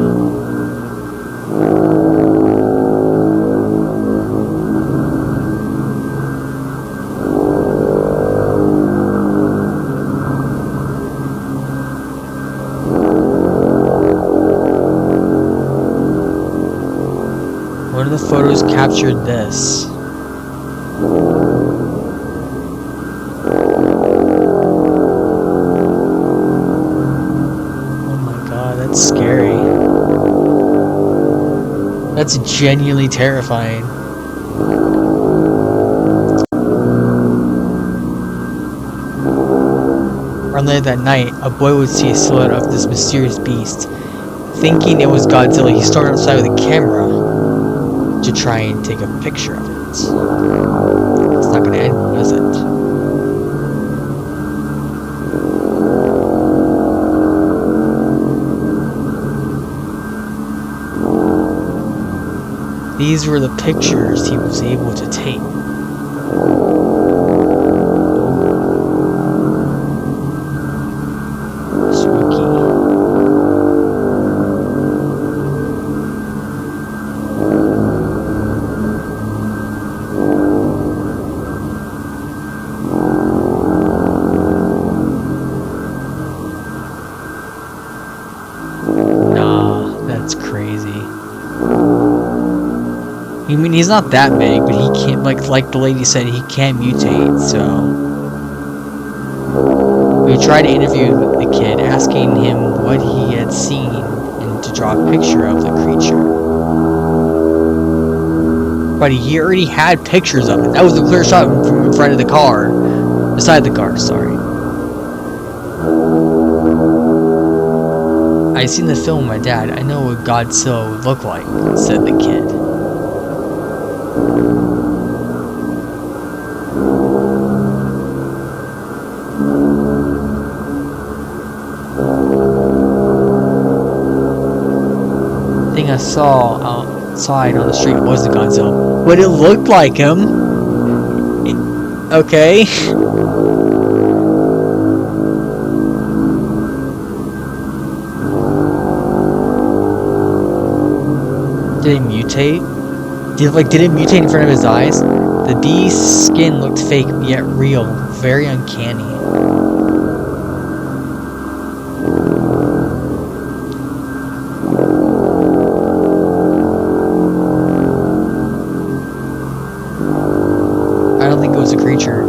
One of the photos captured this. That's scary. That's genuinely terrifying. Around later that night, a boy would see a silhouette of this mysterious beast. Thinking it was Godzilla, he started outside with a camera to try and take a picture of it. It's not gonna end, is it? These were the pictures he was able to take. Spooky. Nah, that's crazy. I mean, he's not that big, but he can't, like the lady said, he can mutate, so... We tried to interview the kid, asking him what he had seen, and to draw a picture of the creature. But he already had pictures of it. That was a clear shot from in front of the car. Beside the car, sorry. I seen the film with my dad. I know what Godzilla would look like, said the kid. Thing I saw outside on the street wasn't Godzilla, but it looked like him. Okay. Did he mutate? Did it mutate in front of his eyes? The beast's skin looked fake yet real, very uncanny. I don't think it was a creature.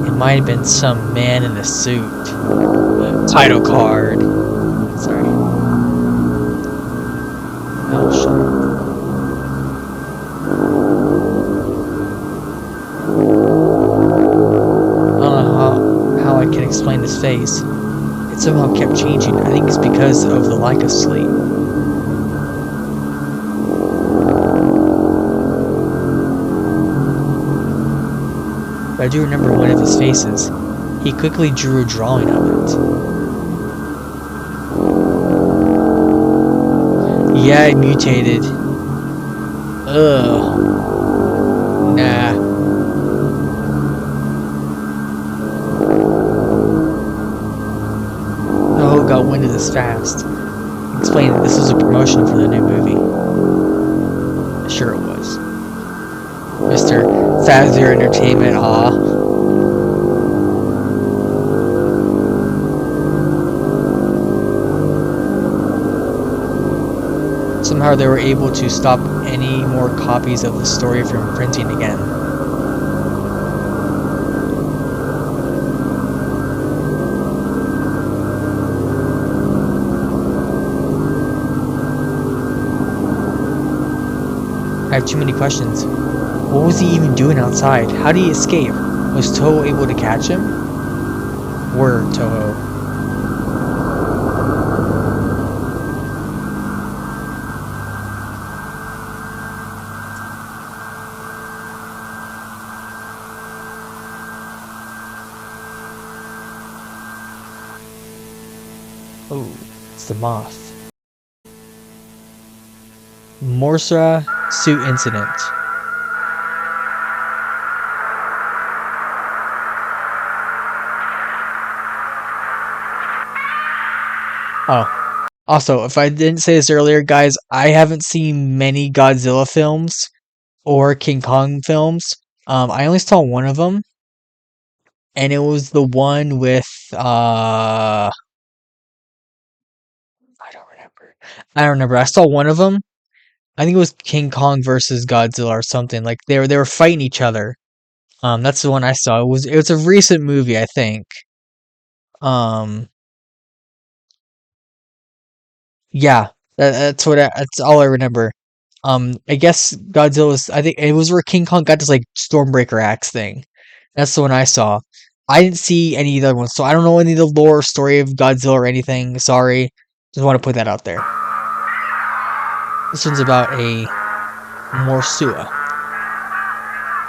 It might have been some man in a suit. The title card. Sorry. Oh, shut up. I don't know how I can explain his face. It somehow kept changing. I think it's because of the lack of sleep. But I do remember one of his faces. He quickly drew a drawing of it. Yeah, it mutated. Ugh. Nah. Oh, got wind of this fast. Explain that this was a promotion for the new movie. Sure it was. Mr. Fazbear Entertainment, somehow they were able to stop any more copies of the story from printing again. I have too many questions. What was he even doing outside? How did he escape? Was Toho able to catch him? Were Toho. Oh, it's the moth. Morsra suit incident. Oh. Also, if I didn't say this earlier, guys, I haven't seen many Godzilla films or King Kong films. I only saw one of them, and it was the one with I don't remember. I saw one of them. I think it was King Kong versus Godzilla or something. Like they were fighting each other. That's the one I saw. It was a recent movie, I think. Um, yeah, that's all I remember. I guess Godzilla's. I think it was where King Kong got this like Stormbreaker axe thing. That's the one I saw. I didn't see any of the other ones, so I don't know any of the lore or story of Godzilla or anything. Sorry, just want to put that out there. This one's about a Morsua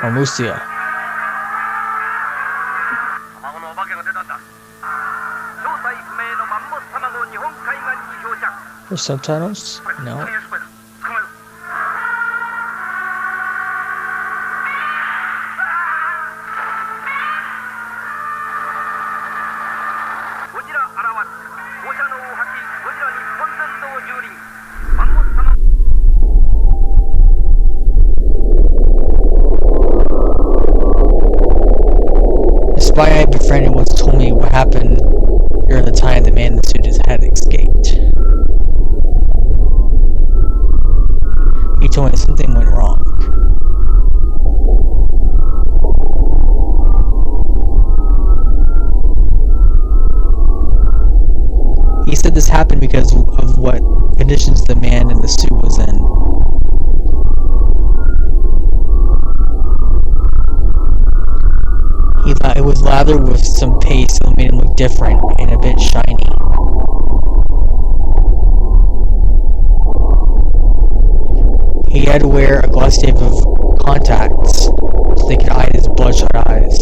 or Musia. Or subtitles? No. The spy I befriended once told me what happened during the time the man in the suit had escaped. He told me that something went wrong. He said this happened because of what conditions the man in the suit was in. It was lathered with some paste that made him look different and a bit shiny. He had to wear a glass tape of contacts so they could hide his bloodshot eyes.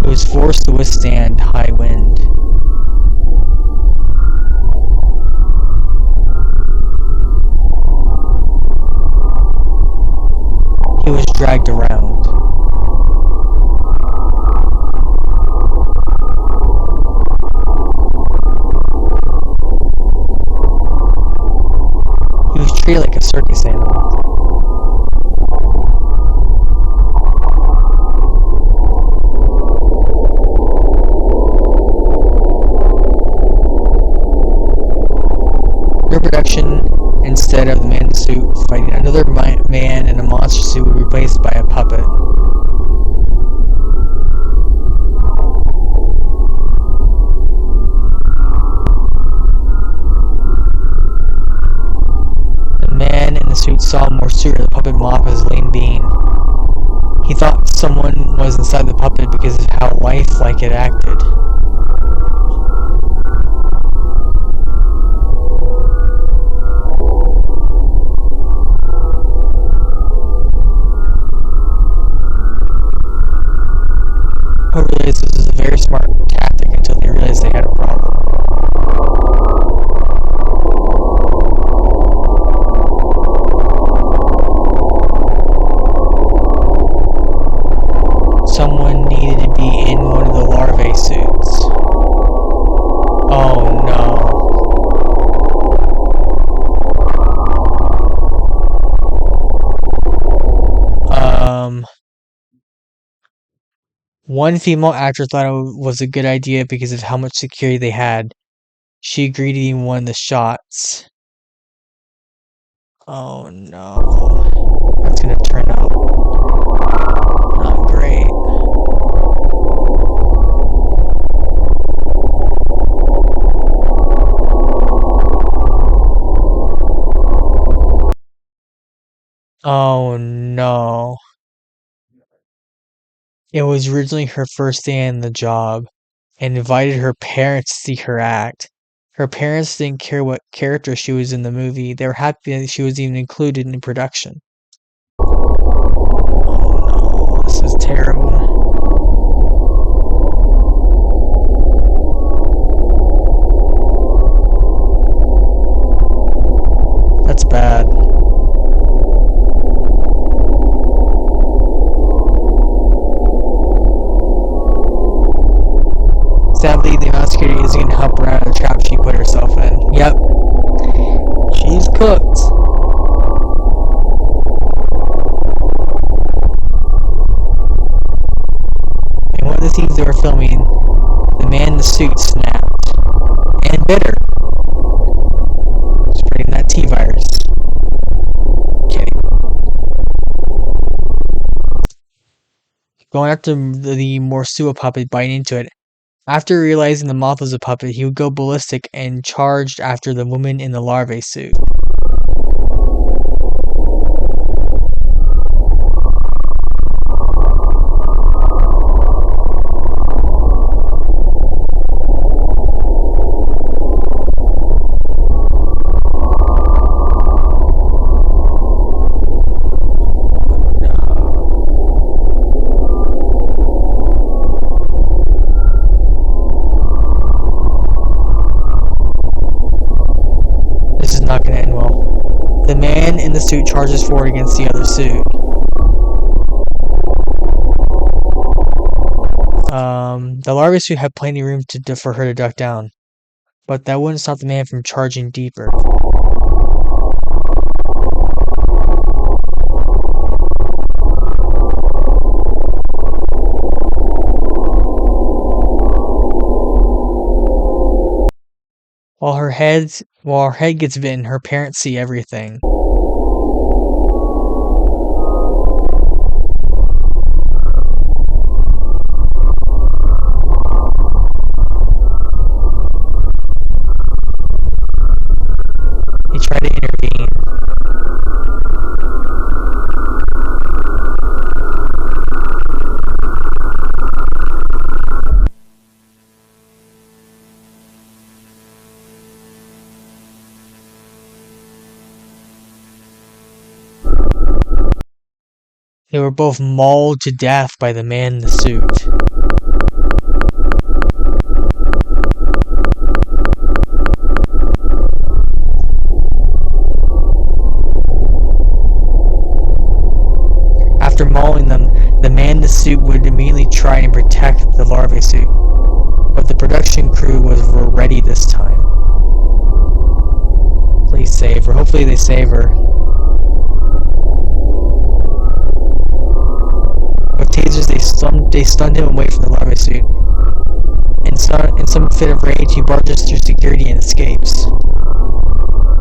He was forced to withstand high wind. He was dragged around. He was treated like a circus animal. Reproduction, instead of the man in the suit fighting another man in a monster suit, would be replaced by a puppet. The man in the suit saw Morsura, the puppet moth, as a lame being. He thought someone was inside the puppet because of how lifelike it acted. I realized this was a very smart tactic until they realized they had a problem. Someone needed to be in one of the larvae suits. Oh no. One female actor thought it was a good idea because of how much security they had. She agreed to even one of the shots. Oh no. That's gonna turn out not great. Oh no. It was originally her first day in the job and invited her parents to see her act. Her parents didn't care what character she was in the movie. They were happy that she was even included in production. Oh no, this is terrible. That's bad. Sadly, the amount of security isn't going to help her out of the trap she put herself in. Yep. She's cooked. In one of the scenes they were filming, the man in the suit snapped and bit her, spreading that T-virus. Kidding. Going after the Morsua puppet, biting into it. After realizing the moth was a puppet, he would go ballistic and charged after the woman in the larvae suit. This is not going to end well. The man in the suit charges forward against the other suit. The larvae suit had plenty of room for her to duck down, but that wouldn't stop the man from charging deeper. While her head gets bitten, her parents see everything. They try to intervene. They were both mauled to death by the man in the suit. After mauling them, the man in the suit would immediately try and protect the larvae suit, but the production crew were ready this time. Please save her. Hopefully they save her. With tasers, they stunned him away from the larvae suit. In some fit of rage, he barges through security and escapes.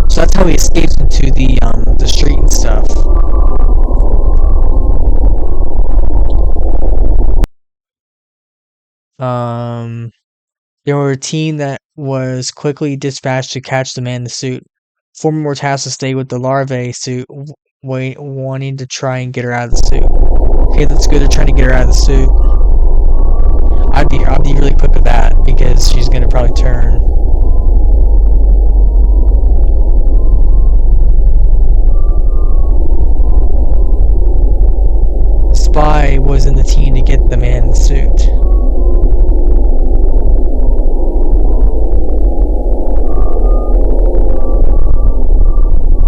So that's how he escapes into the street and stuff. There were a team that was quickly dispatched to catch the man in the suit. 4 more tasked to stay with the larvae suit, wanting to try and get her out of the suit. Okay, that's good. They're trying to get her out of the suit. I'd be really quick with that because she's gonna probably turn. Spy was in the team to get the man in the suit.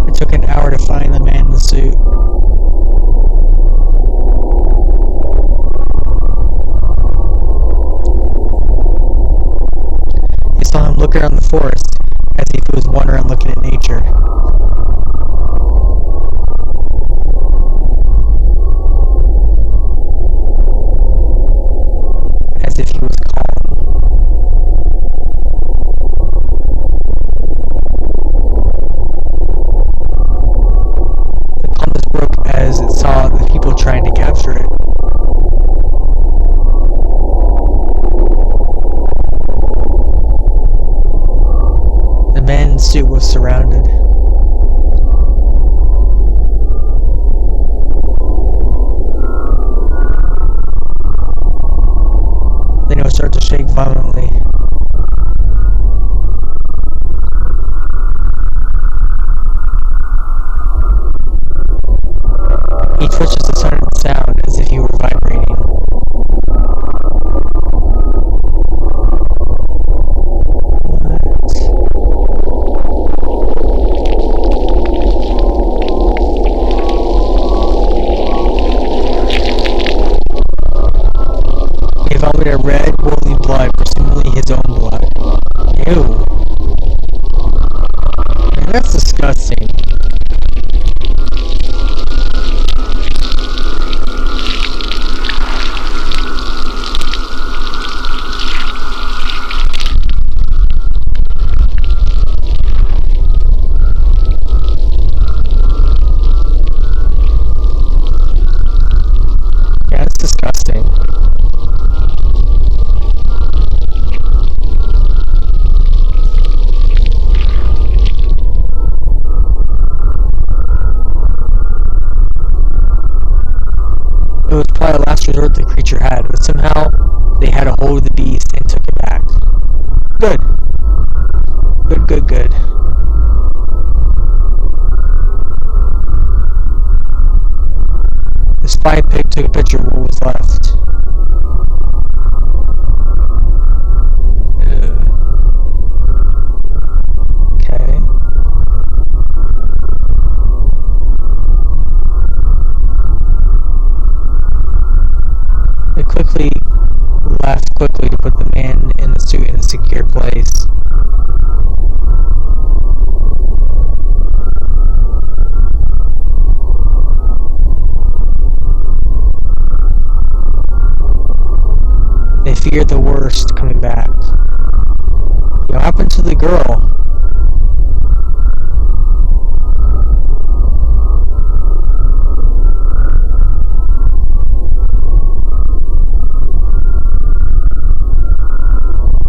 It took an hour to find the man in the suit. They saw him look around the forest as if he was wandering around looking at nature. It was probably a last resort the creature had, but somehow they had a hold of the beast and took it back. Good. Good, good, good. The spy pig took a picture of what was left. Okay. They quickly left quickly to put the man in the suit in a secure place. They feared the worst coming back. What happened to the girl?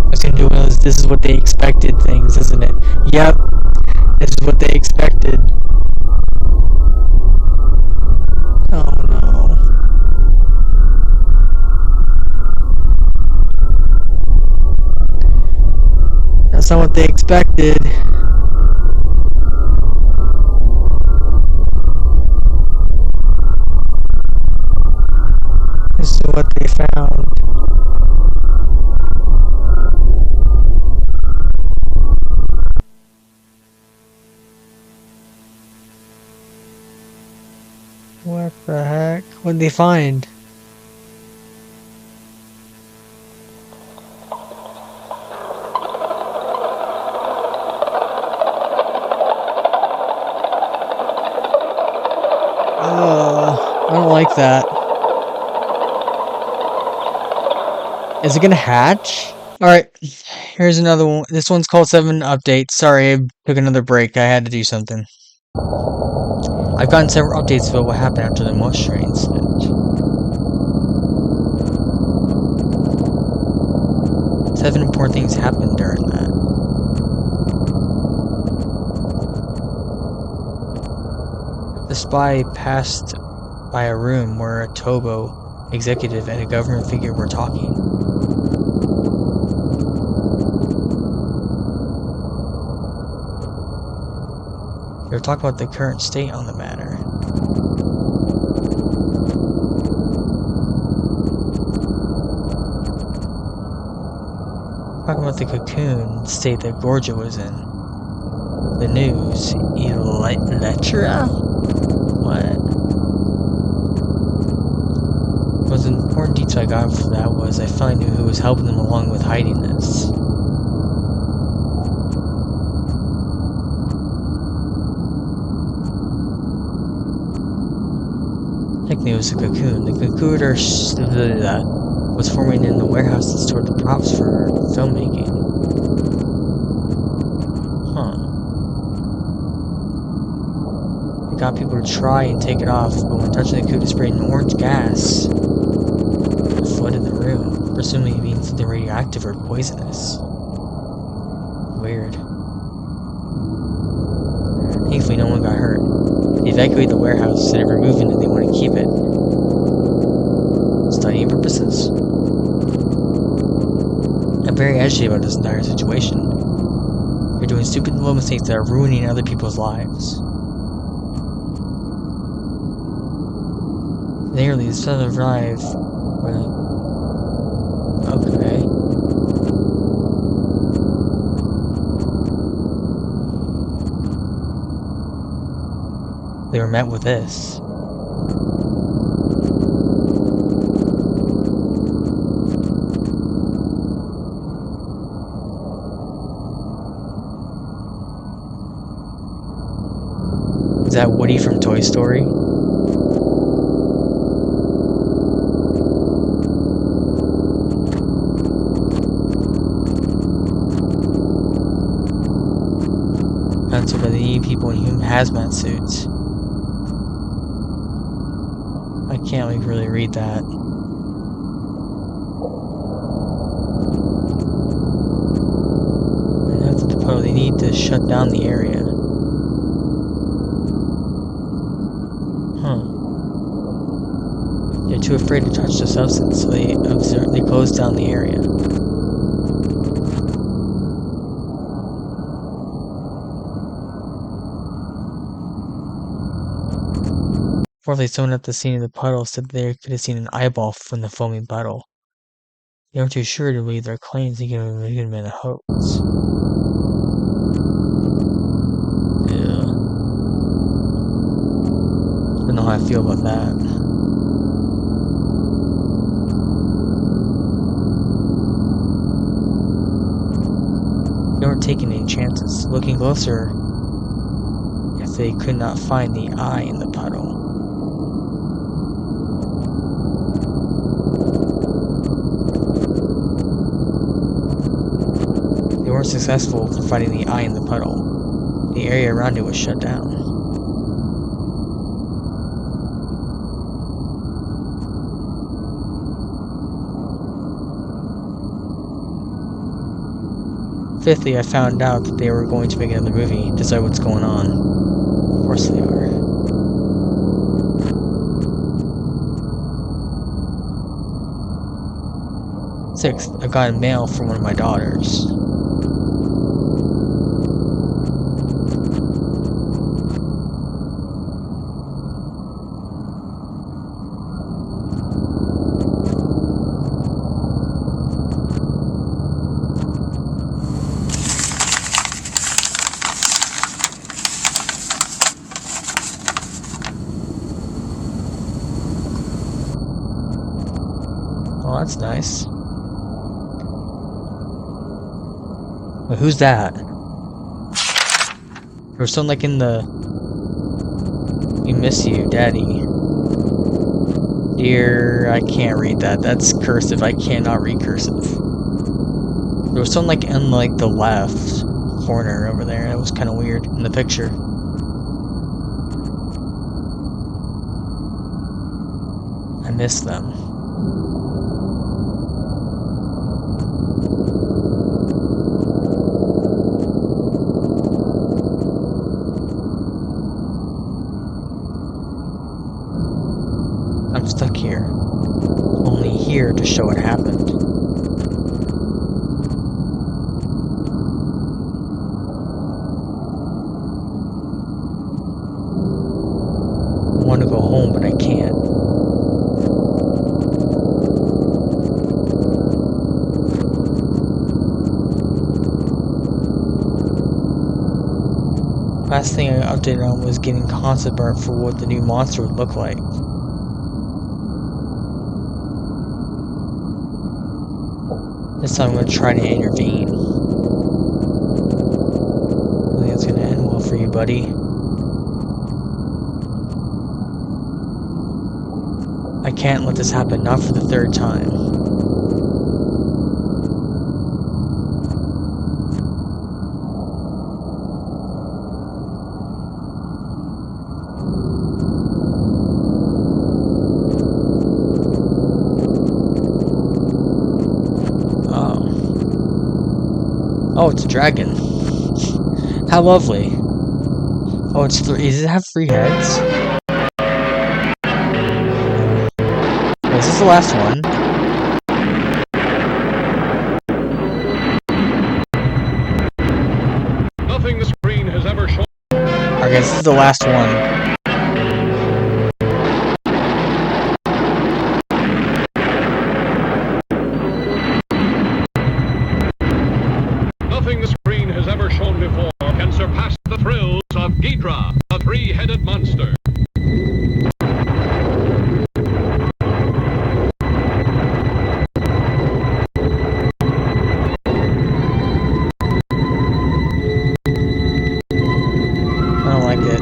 I was gonna do one of those, this is what they expected things, isn't it? Yep, this is what they expected. Oh no. That's not what they expected. This is what they found. What the heck? What did they find? I don't like that. Is it gonna hatch? Alright, here's another one. This one's called 7 Updates. Sorry, I took another break. I had to do something. I've gotten several updates about what happened after the moisture incident. 7 important things happened during that. The spy passed by a room where a Tobo executive and a government figure were talking. They were talking about the current state on the matter. Talking about the cocoon state that Gorgia was in. The news. Elytra? What? The most important detail I got from that was I finally knew who was helping them along with hiding this. Technically it was a cocoon. The cocoon was forming in the warehouse that stored the props for filmmaking. It got people to try and take it off, but when touching the cocoon, it sprayed an orange gas. It flooded the room, presumably it means something radioactive or poisonous. Weird. Thankfully, no one got hurt. They evacuated the warehouse instead of removing it. They want to keep it. Studying purposes. I'm very agitated about this entire situation. You're doing stupid little mistakes that are ruining other people's lives. Nearly, the son of Rive. Okay. They were met with this. Is that Woody from Toy Story? Answered by the people in human hazmat suits. I can't really read that. And after the puddle, they need to shut down the area. They're too afraid to touch the substance, so they close down the area. Fourthly, someone at the scene of the puddle said they could have seen an eyeball from the foaming puddle. They weren't too sure to believe their claims, thinking it could have been a hoax. Yeah. Don't know how I feel about that. They weren't taking any chances. Looking closer, if they could not find the eye in the puddle. They weren't successful in finding the eye in the puddle. The area around it was shut down. Fifthly, I found out that they were going to make another movie, decide what's going on. Of course they are. Sixth, I got a mail from one of my daughters. Oh, that's nice. Wait, who's that? There was someone like in the... We miss you, Daddy. Dear... I can't read that. That's cursive. I cannot read cursive. There was someone like in like the left corner over there. It was kind of weird in the picture. I miss them. I'm stuck here. Only here to show what happened. I want to go home, but I can't. Last thing I updated on was getting concept art for what the new monster would look like. This time I'm going to try to intervene. I think it's going to end well for you, buddy. I can't let this happen, not for the third time. Oh, it's a dragon. How lovely. Oh, it's three. Does it have 3 heads? Is this the last one? Nothing the screen has ever shown. Alright, guys, this is the last one. Nothing the screen has ever shown before can surpass the thrills of Ghidra, the 3-headed monster. I don't like it.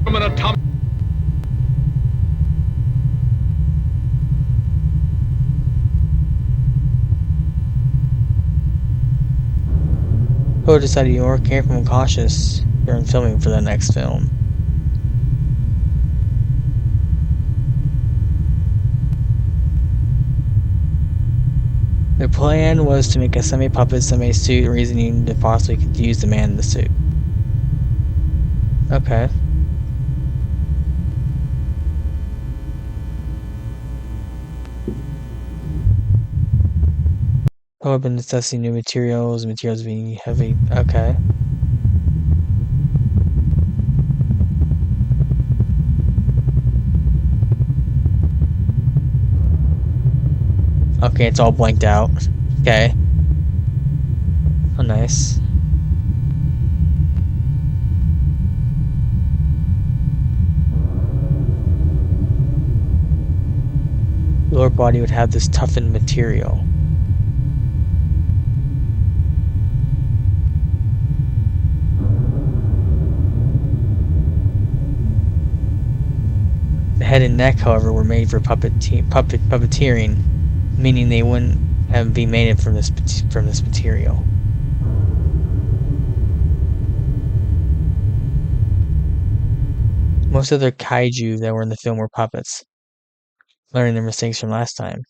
From an atomic... Who decided you were careful and cautious during filming for the next film? The plan was to make a semi-puppet, semi-suit, reasoning to possibly confuse the man in the suit. Okay. Oh, I've been discussing new materials being heavy. Okay. Okay, it's all blanked out. Okay. Oh, nice. The lower body would have this toughened material. The head and neck, however, were made for puppeteering, meaning they wouldn't have been made from this material. Most of the kaiju that were in the film were puppets, learning their mistakes from last time.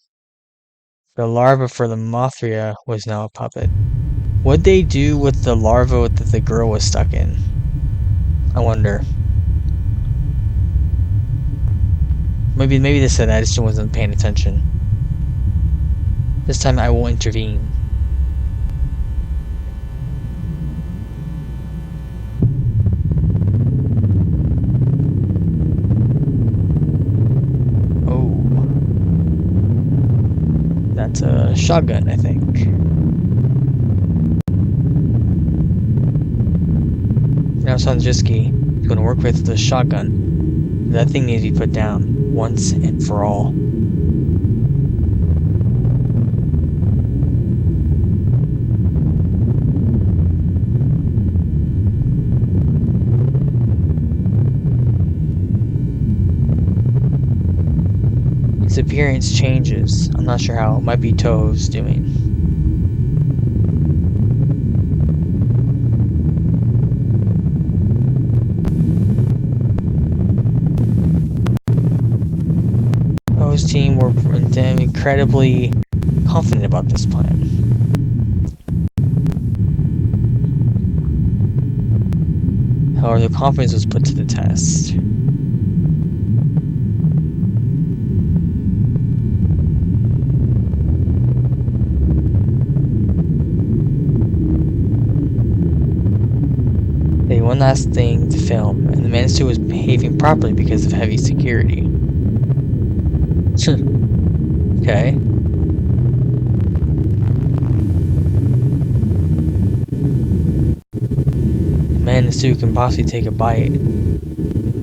The larva for the Mothra was now a puppet. What'd they do with the larva that the girl was stuck in? I wonder. Maybe they said I just wasn't paying attention. This time I will intervene. Oh. That's a shotgun, I think. Now Sanjiski is going to work with the shotgun. That thing needs to be put down once and for all. Its appearance changes. I'm not sure how. It might be Toho's doing. Toho's team were incredibly confident about this plan. However, their confidence was put to the test. They had one last thing to film, and the Manitou was behaving properly because of heavy security. Okay. The Manitou can possibly take a bite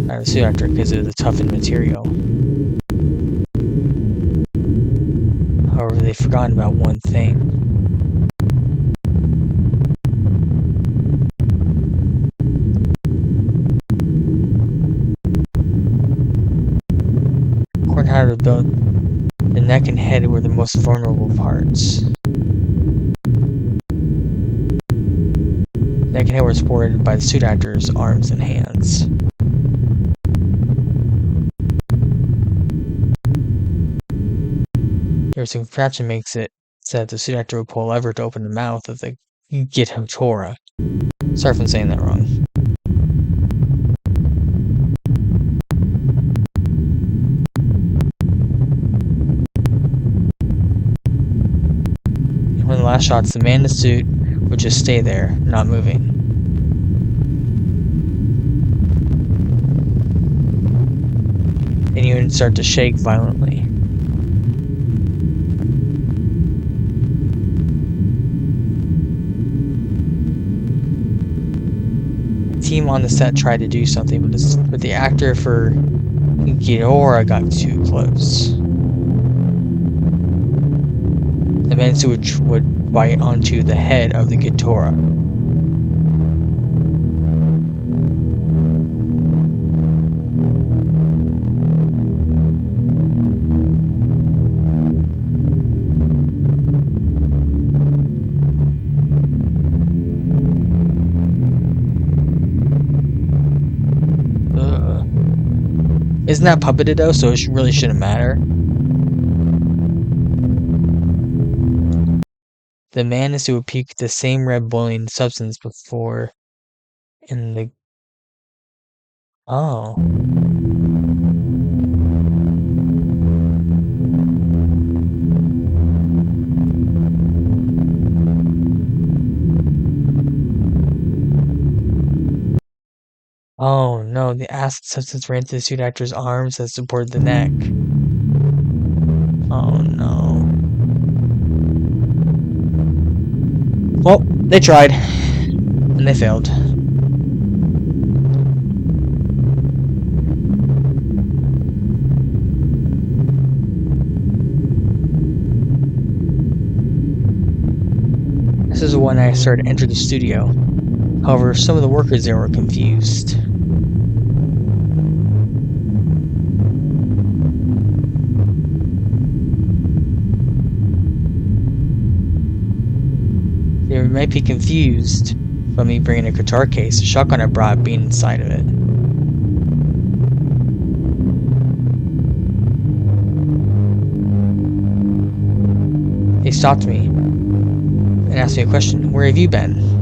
out of the suit actor because of the toughened material. However, they've forgotten about one thing. According to how to build, the neck and head were the most vulnerable parts. Neck and head were supported by the suit actor's arms and hands. There was some contraption makes it so that the suit actor would pull a lever to open the mouth of the Gitotora. Sorry if I'm saying that wrong. In one of the last shots, the man in the suit would just stay there, not moving. And he would start to shake violently. The team on the set tried to do something, but the actor for Ghidorah got too close. The Manitou would bite onto the head of the Ghidorah. Isn't that puppeted though, so it really shouldn't matter? The Manitou would peak the same red boiling substance before in the... Oh. Oh no, the acid substance ran through the suit actor's arms that supported the neck. Oh no. Well, they tried. And they failed. This is when I started to enter the studio. However, some of the workers there were confused. They might be confused about me bringing a guitar case, a shotgun I brought being inside of it. They stopped me and asked me a question. Where have you been?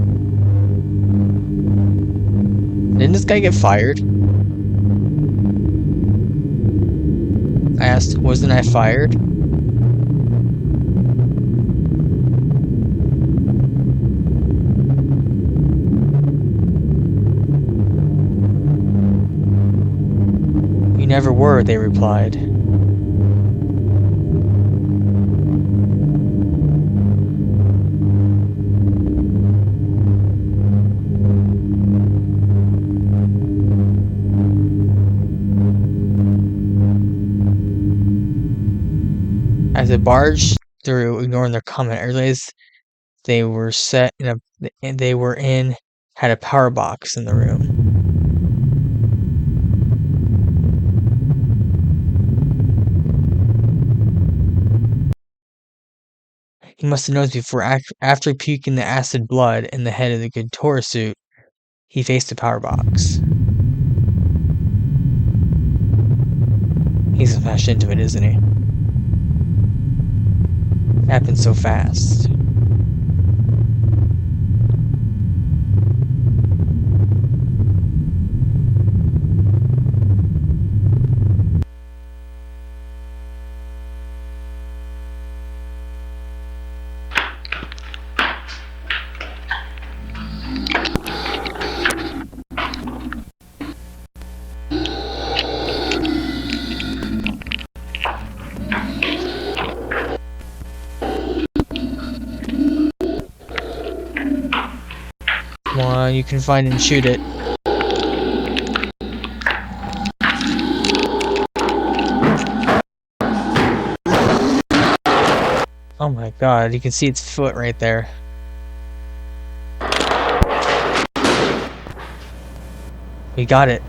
Didn't this guy get fired? I asked, wasn't I fired? You never were, they replied. As I barged through, ignoring their comment, I realized they were set in had a power box in the room. He must have noticed before, after puking the acid blood in the head of the guitar suit, he faced the power box. He's smashed into it, isn't he? It happened so fast. Come on, you can find and shoot it. Oh my god, you can see its foot right there. We got it.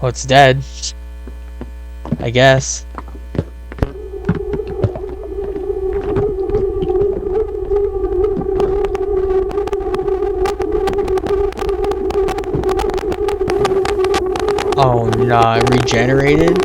Well, it's dead. I guess. Oh no, it regenerated?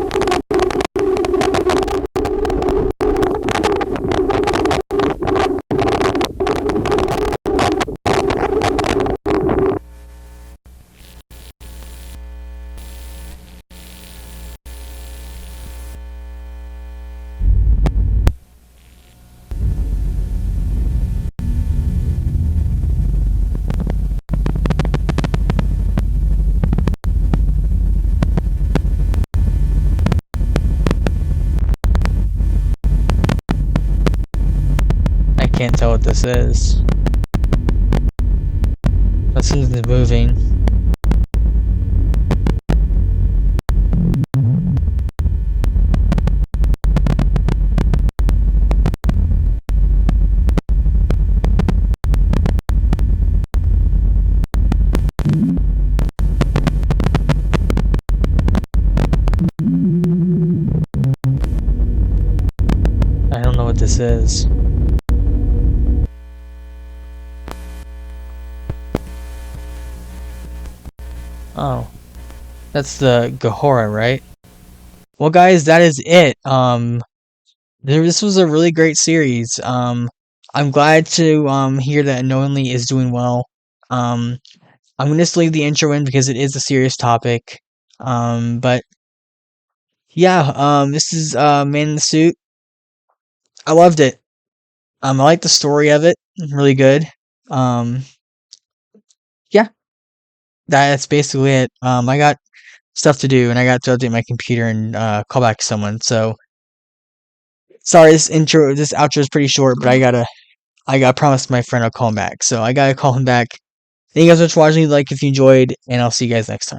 Can't tell what this is. But something's moving. I don't know what this is. Oh. That's the Gahora, right? Well, guys, that is it. This was a really great series. I'm glad to hear that Knowingly is doing well. I'm gonna just leave the intro in because it is a serious topic. But yeah, this is Man in the Suit. I loved it. I like the story of it. Really good. Um, yeah, that's basically it. I got stuff to do and I got to update my computer and call back someone. So sorry, this outro is pretty short, but I got promised my friend I'll call him back. So I gotta call him back. Thank you guys so much for watching. Like if you enjoyed, and I'll see you guys next time.